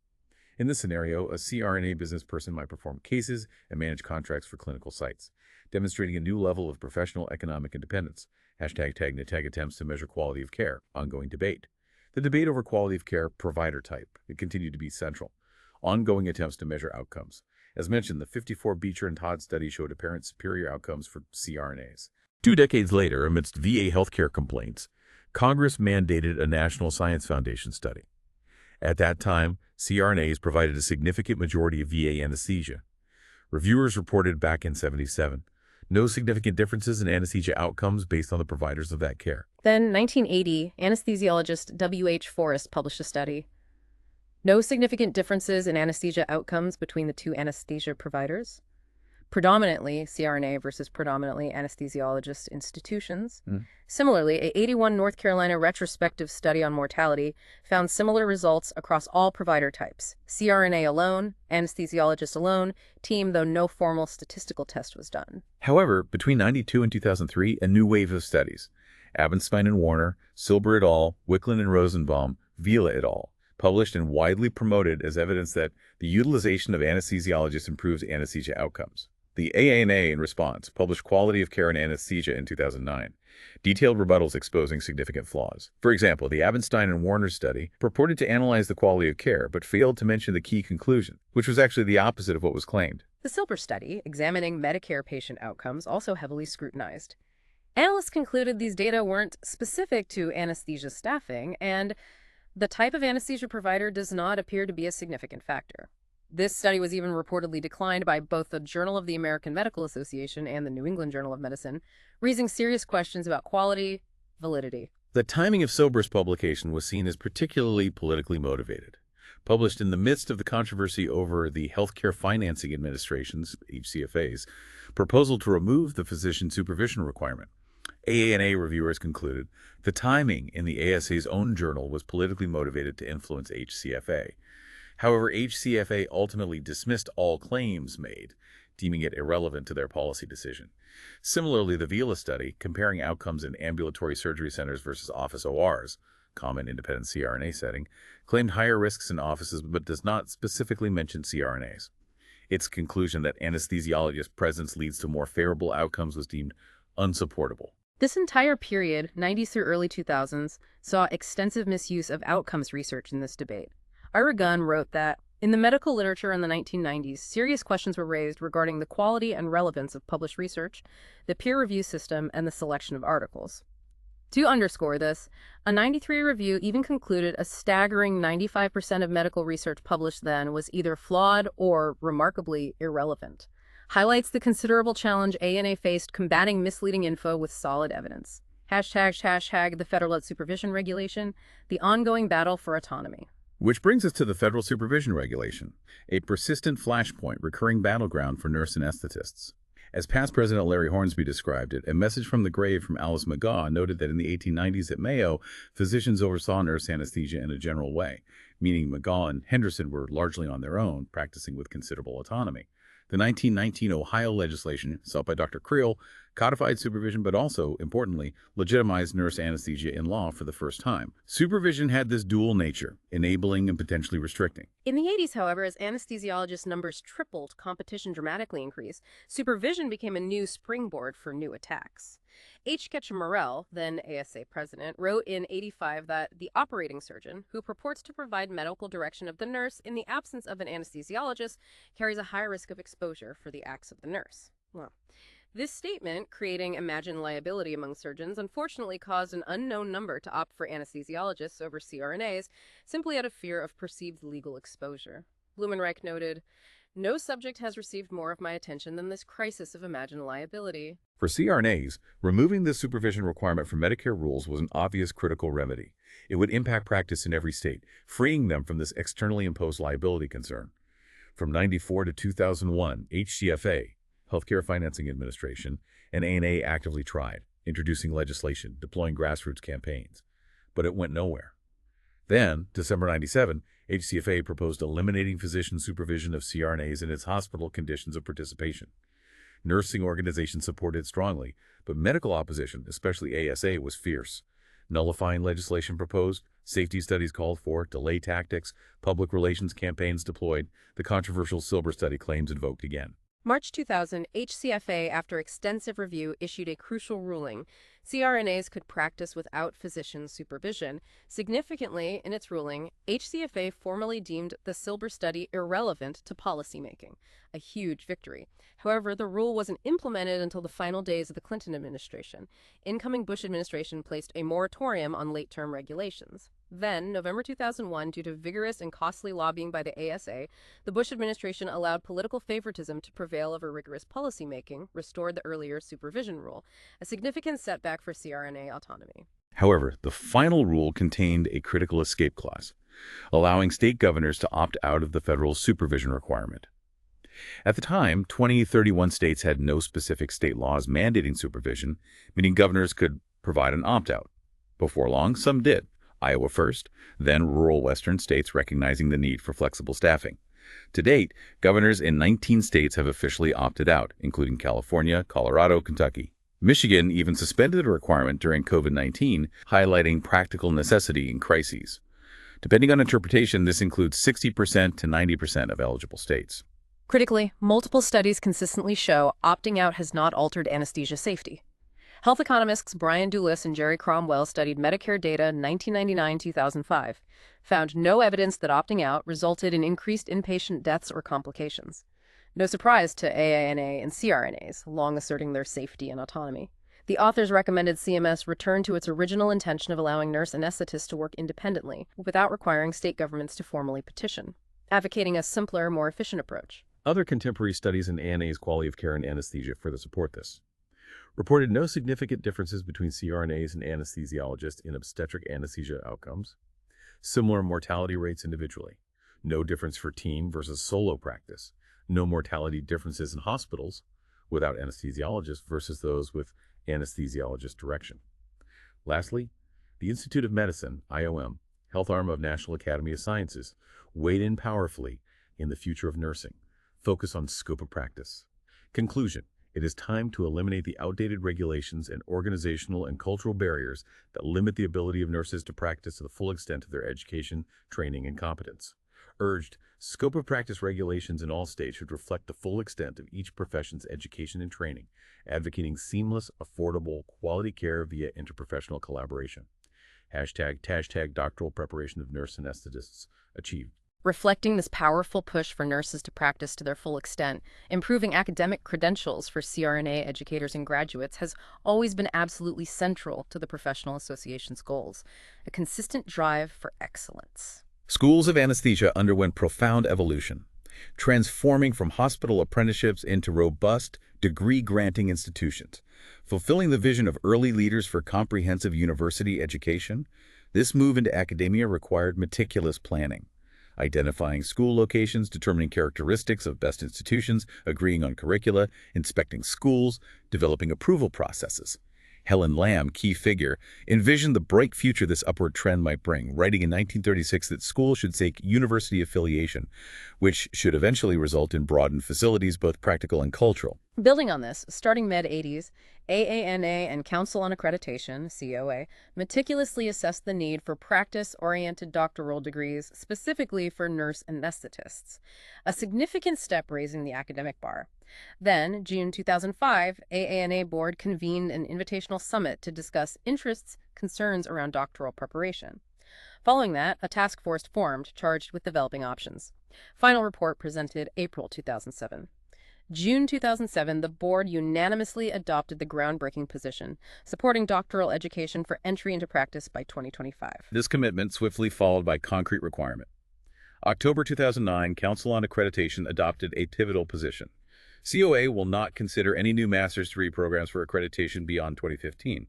In this scenario, a CRNA business person might perform cases and manage contracts for clinical sites, demonstrating a new level of professional economic independence. #TagNetag attempts to measure quality of care, ongoing debate. The debate over quality of care provider type, it continued to be central. Ongoing attempts to measure outcomes. As mentioned, the '54 Beecher and Todd study showed apparent superior outcomes for CRNAs. 2 decades later, amidst VA healthcare complaints, Congress mandated a National Science Foundation study. At that time, CRNAs provided a significant majority of VA anesthesia. Reviewers reported back in '77, no significant differences in anesthesia outcomes based on the providers of that care. Then, 1980, anesthesiologist W.H. Forrest published a study. No significant differences in anesthesia outcomes between the two anesthesia providers. Predominantly CRNA versus predominantly anesthesiologist institutions. Similarly, a '81 North Carolina retrospective study on mortality found similar results across all provider types. CRNA alone, anesthesiologist alone, team, though no formal statistical test was done. However, between '92 and 2003, a new wave of studies, Abenstein and Warner, Silber et al., Wicklund and Rosenbaum, Vila et al., published and widely promoted as evidence that the utilization of anesthesiologists improves anesthesia outcomes. The AANA, in response, published Quality of Care in Anesthesia in 2009, detailed rebuttals exposing significant flaws. For example, the Abenstein and Warner study purported to analyze the quality of care, but failed to mention the key conclusion, which was actually the opposite of what was claimed. The Silber study, examining Medicare patient outcomes, also heavily scrutinized. Analysts concluded these data weren't specific to anesthesia staffing, and the type of anesthesia provider does not appear to be a significant factor. This study was even reportedly declined by both the Journal of the American Medical Association and the New England Journal of Medicine, raising serious questions about quality, validity. The timing of Silber's publication was seen as particularly politically motivated. Published in the midst of the controversy over the Healthcare Financing Administration's, HCFA's, proposal to remove the physician supervision requirement, AANA reviewers concluded the timing in the ASA's own journal was politically motivated to influence HCFA. However, HCFA ultimately dismissed all claims made, deeming it irrelevant to their policy decision. Similarly, the Vila study, comparing outcomes in ambulatory surgery centers versus office ORs, common independent CRNA setting, claimed higher risks in offices but does not specifically mention CRNAs. Its conclusion that anesthesiologist presence leads to more favorable outcomes was deemed unsupportable. This entire period, 90s through early 2000s, saw extensive misuse of outcomes research in this debate. Ira Gunn wrote that, in the medical literature in the 1990s, serious questions were raised regarding the quality and relevance of published research, the peer review system, and the selection of articles. To underscore this, a 93 review even concluded a staggering 95% of medical research published then was either flawed or remarkably irrelevant. Highlights the considerable challenge ANA faced combating misleading info with solid evidence. Hashtag the Federal Supervision Regulation, the ongoing battle for autonomy. Which brings us to the Federal Supervision Regulation, a persistent flashpoint recurring battleground for nurse anesthetists. As past President Larry Hornsby described it, a message from the grave from Alice Magaw noted that in the 1890s at Mayo, physicians oversaw nurse anesthesia in a general way, meaning Magaw and Henderson were largely on their own, practicing with considerable autonomy. The 1919 Ohio legislation, sought by Dr. Creel, codified supervision but also, importantly, legitimized nurse anesthesia in law for the first time. Supervision had this dual nature, enabling and potentially restricting. In the 80s, however, as anesthesiologist numbers tripled, competition dramatically increased, supervision became a new springboard for new attacks. H. Ketchum Morrell, then ASA president, wrote in '85 that the operating surgeon, who purports to provide medical direction of the nurse in the absence of an anesthesiologist, carries a high risk of exposure for the acts of the nurse. Well, this statement, creating imagined liability among surgeons, unfortunately caused an unknown number to opt for anesthesiologists over CRNAs, simply out of fear of perceived legal exposure. Blumenreich noted, "No subject has received more of my attention than this crisis of imagined liability." For CRNAs, removing this supervision requirement from Medicare rules was an obvious critical remedy. It would impact practice in every state, freeing them from this externally imposed liability concern. From '94 to 2001, HCFA, Healthcare Financing Administration, and ANA actively tried, introducing legislation, deploying grassroots campaigns. But it went nowhere. Then, December '97, HCFA proposed eliminating physician supervision of CRNAs in its hospital conditions of participation. Nursing organizations supported it strongly, but medical opposition, especially ASA, was fierce. Nullifying legislation proposed, safety studies called for, delay tactics, public relations campaigns deployed, the controversial Silber study claims invoked again. March 2000, HCFA, after extensive review, issued a crucial ruling. CRNAs could practice without physician supervision. Significantly, in its ruling, HCFA formally deemed the Silber study irrelevant to policymaking, a huge victory. However, the rule wasn't implemented until the final days of the Clinton administration. Incoming Bush administration placed a moratorium on late-term regulations. Then, November 2001, due to vigorous and costly lobbying by the ASA, the Bush administration allowed political favoritism to prevail over rigorous policymaking, restored the earlier supervision rule, a significant setback for CRNA autonomy. However, the final rule contained a critical escape clause, allowing state governors to opt out of the federal supervision requirement. At the time, 31 states had no specific state laws mandating supervision, meaning governors could provide an opt-out. Before long, some did. Iowa first, then rural western states recognizing the need for flexible staffing. To date, governors in 19 states have officially opted out, including California, Colorado, Kentucky. Michigan even suspended a requirement during COVID-19, highlighting practical necessity in crises. Depending on interpretation, this includes 60% to 90% of eligible states. Critically, multiple studies consistently show opting out has not altered anesthesia safety. Health economists Brian Dulles and Jerry Cromwell studied Medicare data in 1999-2005, found no evidence that opting out resulted in increased inpatient deaths or complications. No surprise to AANA and CRNAs, long asserting their safety and autonomy. The authors recommended CMS return to its original intention of allowing nurse anesthetists to work independently, without requiring state governments to formally petition, advocating a simpler, more efficient approach. Other contemporary studies in ANA's quality of care and anesthesia further support this. Reported no significant differences between CRNAs and anesthesiologists in obstetric anesthesia outcomes. Similar mortality rates individually. No difference for team versus solo practice. No mortality differences in hospitals without anesthesiologists versus those with anesthesiologist direction. Lastly, the Institute of Medicine, IOM, health arm of National Academy of Sciences, weighed in powerfully in the future of nursing. Focus on scope of practice. Conclusion. It is time to eliminate the outdated regulations and organizational and cultural barriers that limit the ability of nurses to practice to the full extent of their education, training, and competence. Urged, scope of practice regulations in all states should reflect the full extent of each profession's education and training, advocating seamless, affordable, quality care via interprofessional collaboration. Hashtag doctoral preparation of nurse anesthetists achieved. reflecting this powerful push for nurses to practice to their full extent. Improving academic credentials for CRNA educators and graduates has always been absolutely central to the professional association's goals, a consistent drive for excellence. Schools of anesthesia underwent profound evolution, transforming from hospital apprenticeships into robust, degree-granting institutions. Fulfilling the vision of early leaders for comprehensive university education, this move into academia required meticulous planning, identifying school locations, determining characteristics of best institutions, agreeing on curricula, inspecting schools, developing approval processes. Helen Lamb, key figure, envisioned the bright future this upward trend might bring, writing in 1936 that schools should seek university affiliation, which should eventually result in broadened facilities, both practical and cultural. Building on this, starting mid-80s, AANA and Council on Accreditation, COA, meticulously assessed the need for practice-oriented doctoral degrees, specifically for nurse anesthetists, a significant step raising the academic bar. Then, June 2005, AANA Board convened an invitational summit to discuss interests, concerns around doctoral preparation. Following that, a task force formed charged with developing options. Final report presented April 2007. June 2007, the board unanimously adopted the groundbreaking position, supporting doctoral education for entry into practice by 2025. This commitment swiftly followed by concrete requirement. October 2009, Council on Accreditation adopted a pivotal position. COA will not consider any new master's degree programs for accreditation beyond 2015,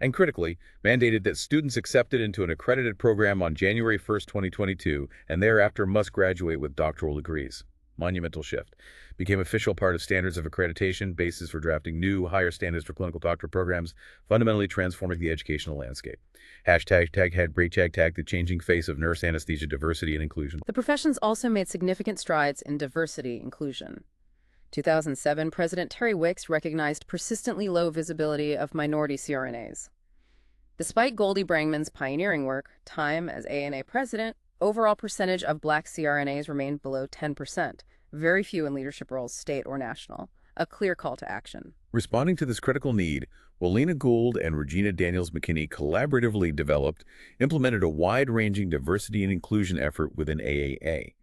and critically, mandated that students accepted into an accredited program on January 1, 2022, and thereafter must graduate with doctoral degrees. Monumental shift. Became official part of standards of accreditation, basis for drafting new, higher standards for clinical doctorate programs, fundamentally transforming the educational landscape. #had the changing face of nurse anesthesia diversity and inclusion. The professions also made significant strides in diversity inclusion. 2007, President Terry Wicks recognized persistently low visibility of minority CRNAs. Despite Goldie Brangman's pioneering work, time as ANA president, overall percentage of black CRNAs remained below 10%, very few in leadership roles, state or national, a clear call to action. Responding to this critical need, Walina Gould and Regina Daniels-McKinney collaboratively implemented a wide-ranging diversity and inclusion effort within AAA.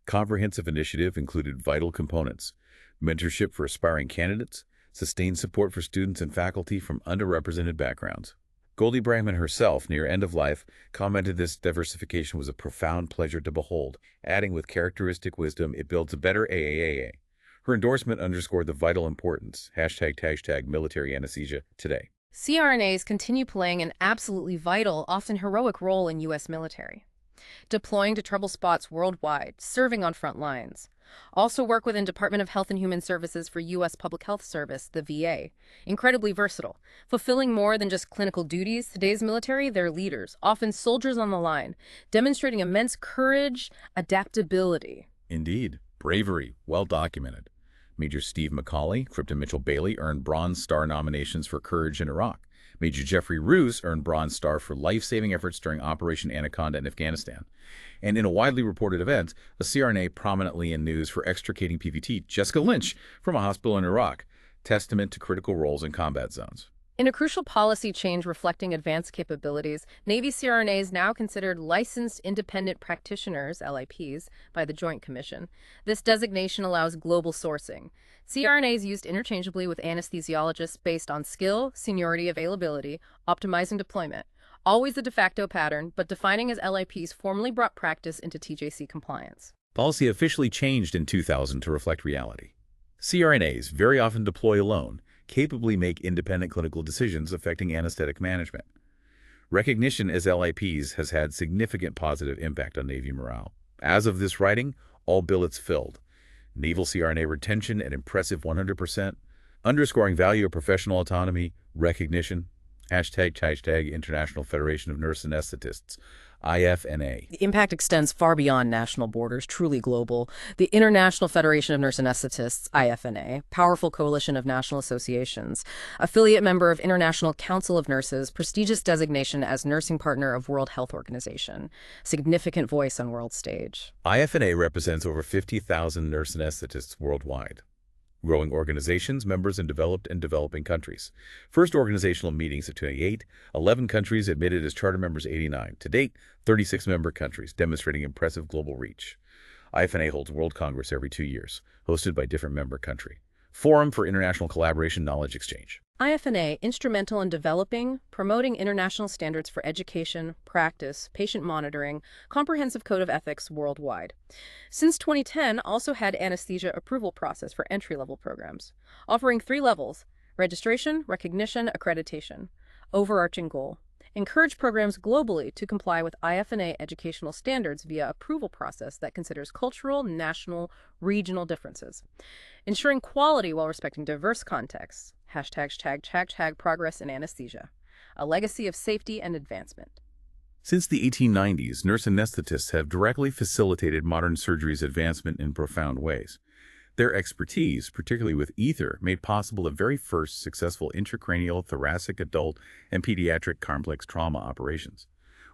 Comprehensive initiative included vital components: mentorship for aspiring candidates, sustained support for students and faculty from underrepresented backgrounds. Goldie Brangman herself, near end of life, commented this diversification was a profound pleasure to behold, adding with characteristic wisdom, it builds a better AAAA. Her endorsement underscored the vital importance, #military anesthesia today. CRNAs continue playing an absolutely vital, often heroic role in U.S. military, deploying to trouble spots worldwide, serving on front lines. Also work within Department of Health and Human Services for U.S. Public Health Service, the VA. Incredibly versatile, fulfilling more than just clinical duties. Today's military, they're leaders, often soldiers on the line, demonstrating immense courage, adaptability. Indeed, bravery, well documented. Major Steve McCauley, Krypton Mitchell-Bailey earned Bronze Star nominations for courage in Iraq. Major Jeffrey Roos earned Bronze Star for life-saving efforts during Operation Anaconda in Afghanistan. And in a widely reported event, a CRNA prominently in news for extricating PVT, Jessica Lynch, from a hospital in Iraq, testament to critical roles in combat zones. In a crucial policy change reflecting advanced capabilities, Navy CRNAs now considered licensed independent practitioners, LIPs, by the Joint Commission. This designation allows global sourcing. CRNAs used interchangeably with anesthesiologists based on skill, seniority, availability, optimizing deployment. Always the de facto pattern, but defining as LIPs formally brought practice into TJC compliance. Policy officially changed in 2000 to reflect reality. CRNAs very often deploy alone, capably make independent clinical decisions affecting anesthetic management. Recognition as LIPs has had significant positive impact on Navy morale. As of this writing, all billets filled. Naval CRNA retention at impressive 100%, underscoring value of professional autonomy, recognition, International Federation of Nurse Anesthetists, IFNA. The impact extends far beyond national borders, truly global. The International Federation of Nurse Anesthetists, IFNA, powerful coalition of national associations, affiliate member of International Council of Nurses, prestigious designation as nursing partner of World Health Organization, significant voice on world stage. IFNA represents over 50,000 nurse anesthetists worldwide. Growing organizations, members in developed and developing countries. First organizational meetings of 28, 11 countries admitted as charter members 89. To date, 36 member countries, demonstrating impressive global reach. IFNA holds World Congress every 2 years, hosted by different member country. Forum for International Collaboration Knowledge Exchange. IFNA, instrumental in developing, promoting international standards for education, practice, patient monitoring, comprehensive code of ethics worldwide. Since 2010, also had anesthesia approval process for entry-level programs, offering 3 levels: registration, recognition, accreditation. Overarching goal: encourage programs globally to comply with IFNA educational standards via approval process that considers cultural, national, regional differences. Ensuring quality while respecting diverse contexts. ### progress in anesthesia. A legacy of safety and advancement. Since the 1890s, nurse anesthetists have directly facilitated modern surgery's advancement in profound ways. Their expertise, particularly with ether, made possible the very first successful intracranial, thoracic, adult, and pediatric complex trauma operations.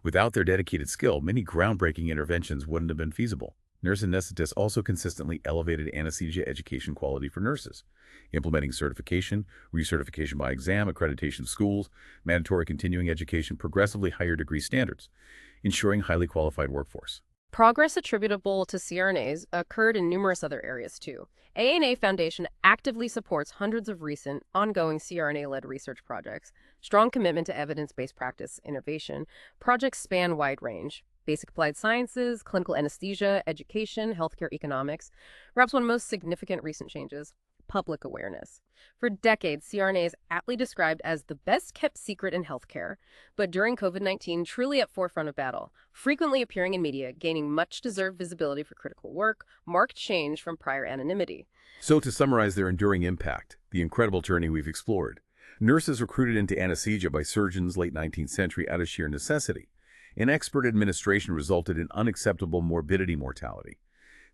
Without their dedicated skill, many groundbreaking interventions wouldn't have been feasible. Nurse anesthetists also consistently elevated anesthesia education quality for nurses, implementing certification, recertification by exam, accreditation of schools, mandatory continuing education, progressively higher degree standards, ensuring highly qualified workforce. Progress attributable to CRNAs occurred in numerous other areas, too. ANA Foundation actively supports hundreds of recent, ongoing CRNA-led research projects. Strong commitment to evidence-based practice innovation. Projects span wide range: basic applied sciences, clinical anesthesia, education, healthcare economics. Perhaps one of the most significant recent changes: public awareness. For decades, CRNA is aptly described as the best-kept secret in healthcare, but during COVID-19, truly at forefront of battle, frequently appearing in media, gaining much-deserved visibility for critical work, marked change from prior anonymity. So to summarize their enduring impact, the incredible journey we've explored: nurses recruited into anesthesia by surgeons late 19th century out of sheer necessity. Inexpert administration resulted in unacceptable morbidity mortality.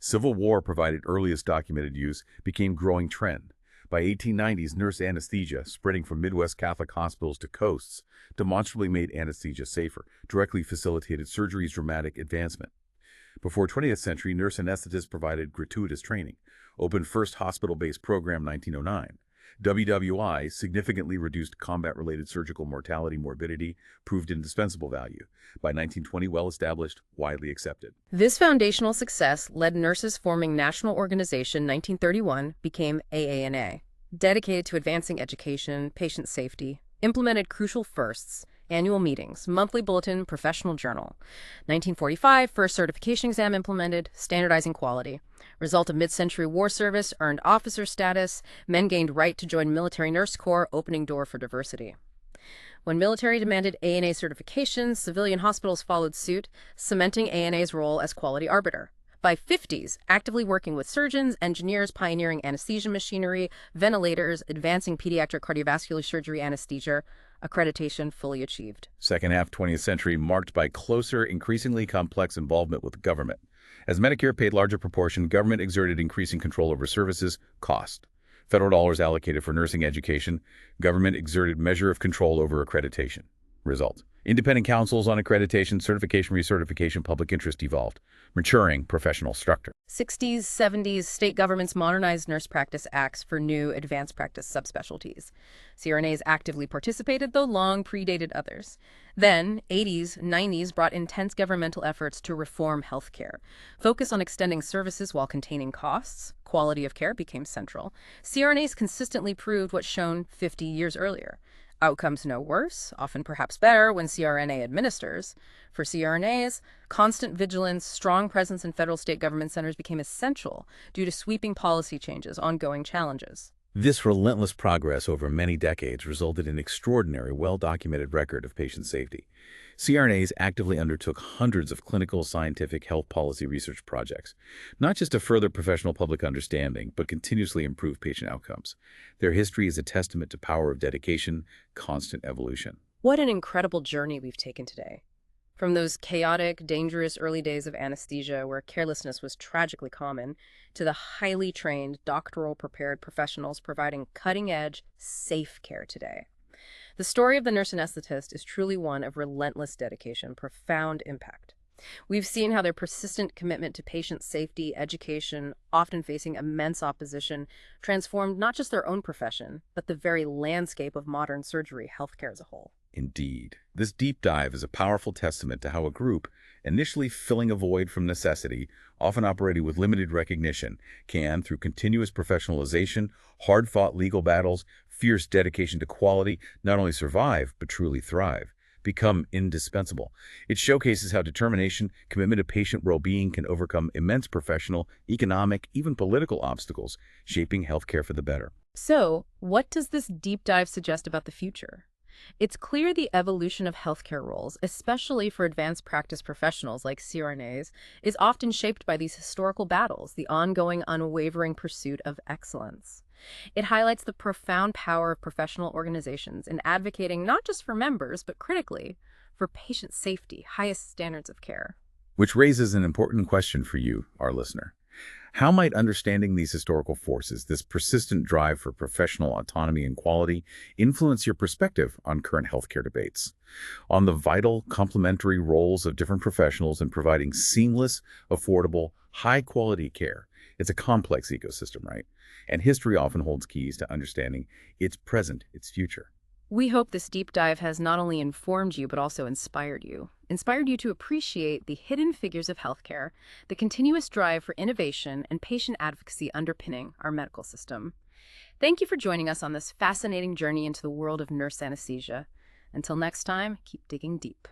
Civil War provided earliest documented use, became growing trend. By 1890s, nurse anesthesia, spreading from Midwest Catholic hospitals to coasts, demonstrably made anesthesia safer, directly facilitated surgery's dramatic advancement. Before 20th century, nurse anesthetists provided gratuitous training, opened first hospital-based program 1909. WWI significantly reduced combat-related surgical mortality morbidity, proved indispensable value. By 1920, well-established, widely accepted. This foundational success led nurses forming National Organization 1931 became AANA, dedicated to advancing education, patient safety, implemented crucial firsts: annual meetings, monthly bulletin, professional journal. 1945, first certification exam implemented, standardizing quality. Result of mid-century war service, earned officer status, men gained right to join military nurse corps, opening door for diversity. When military demanded ANA certifications, civilian hospitals followed suit, cementing ANA's role as quality arbiter. By 50s, actively working with surgeons, engineers, pioneering anesthesia machinery, ventilators, advancing pediatric cardiovascular surgery anesthesia, accreditation fully achieved. Second half 20th century marked by closer, increasingly complex involvement with government. As Medicare paid larger proportion, government exerted increasing control over services, cost. Federal dollars allocated for nursing education, government exerted measure of control over accreditation. Result: independent councils on accreditation, certification, recertification, public interest evolved, maturing professional structure. 60s, 70s, state governments modernized nurse practice acts for new advanced practice subspecialties. CRNAs actively participated, though long predated others. Then, 80s, 90s brought intense governmental efforts to reform healthcare. Focus on extending services while containing costs. Quality of care became central. CRNAs consistently proved what's shown 50 years earlier. Outcomes no worse, often perhaps better when CRNA administers. For CRNAs, constant vigilance, strong presence in federal state government centers became essential due to sweeping policy changes, ongoing challenges. This relentless progress over many decades resulted in an extraordinary, well-documented record of patient safety. CRNAs actively undertook hundreds of clinical, scientific, health policy research projects, not just to further professional public understanding, but continuously improve patient outcomes. Their history is a testament to power of dedication, constant evolution. What an incredible journey we've taken today. From those chaotic, dangerous early days of anesthesia where carelessness was tragically common, to the highly trained, doctoral prepared professionals providing cutting-edge, safe care today. The story of the nurse anesthetist is truly one of relentless dedication, profound impact. We've seen how their persistent commitment to patient safety, education, often facing immense opposition, transformed not just their own profession, but the very landscape of modern surgery healthcare as a whole. Indeed. This deep dive is a powerful testament to how a group, initially filling a void from necessity, often operating with limited recognition, can, through continuous professionalization, hard-fought legal battles, fierce dedication to quality, not only survive, but truly thrive, become indispensable. It showcases how determination, commitment to patient well-being can overcome immense professional, economic, even political obstacles, shaping healthcare for the better. So, what does this deep dive suggest about the future? It's clear the evolution of healthcare roles, especially for advanced practice professionals like CRNAs, is often shaped by these historical battles, the ongoing, unwavering pursuit of excellence. It highlights the profound power of professional organizations in advocating not just for members, but critically, for patient safety, highest standards of care. Which raises an important question for you, our listener. How might understanding these historical forces, this persistent drive for professional autonomy and quality, influence your perspective on current healthcare debates? On the vital, complementary roles of different professionals in providing seamless, affordable, high-quality care. It's a complex ecosystem, right? And history often holds keys to understanding its present, its future. We hope this deep dive has not only informed you, but also inspired you. Inspired you to appreciate the hidden figures of healthcare, the continuous drive for innovation and patient advocacy underpinning our medical system. Thank you for joining us on this fascinating journey into the world of nurse anesthesia. Until next time, keep digging deep.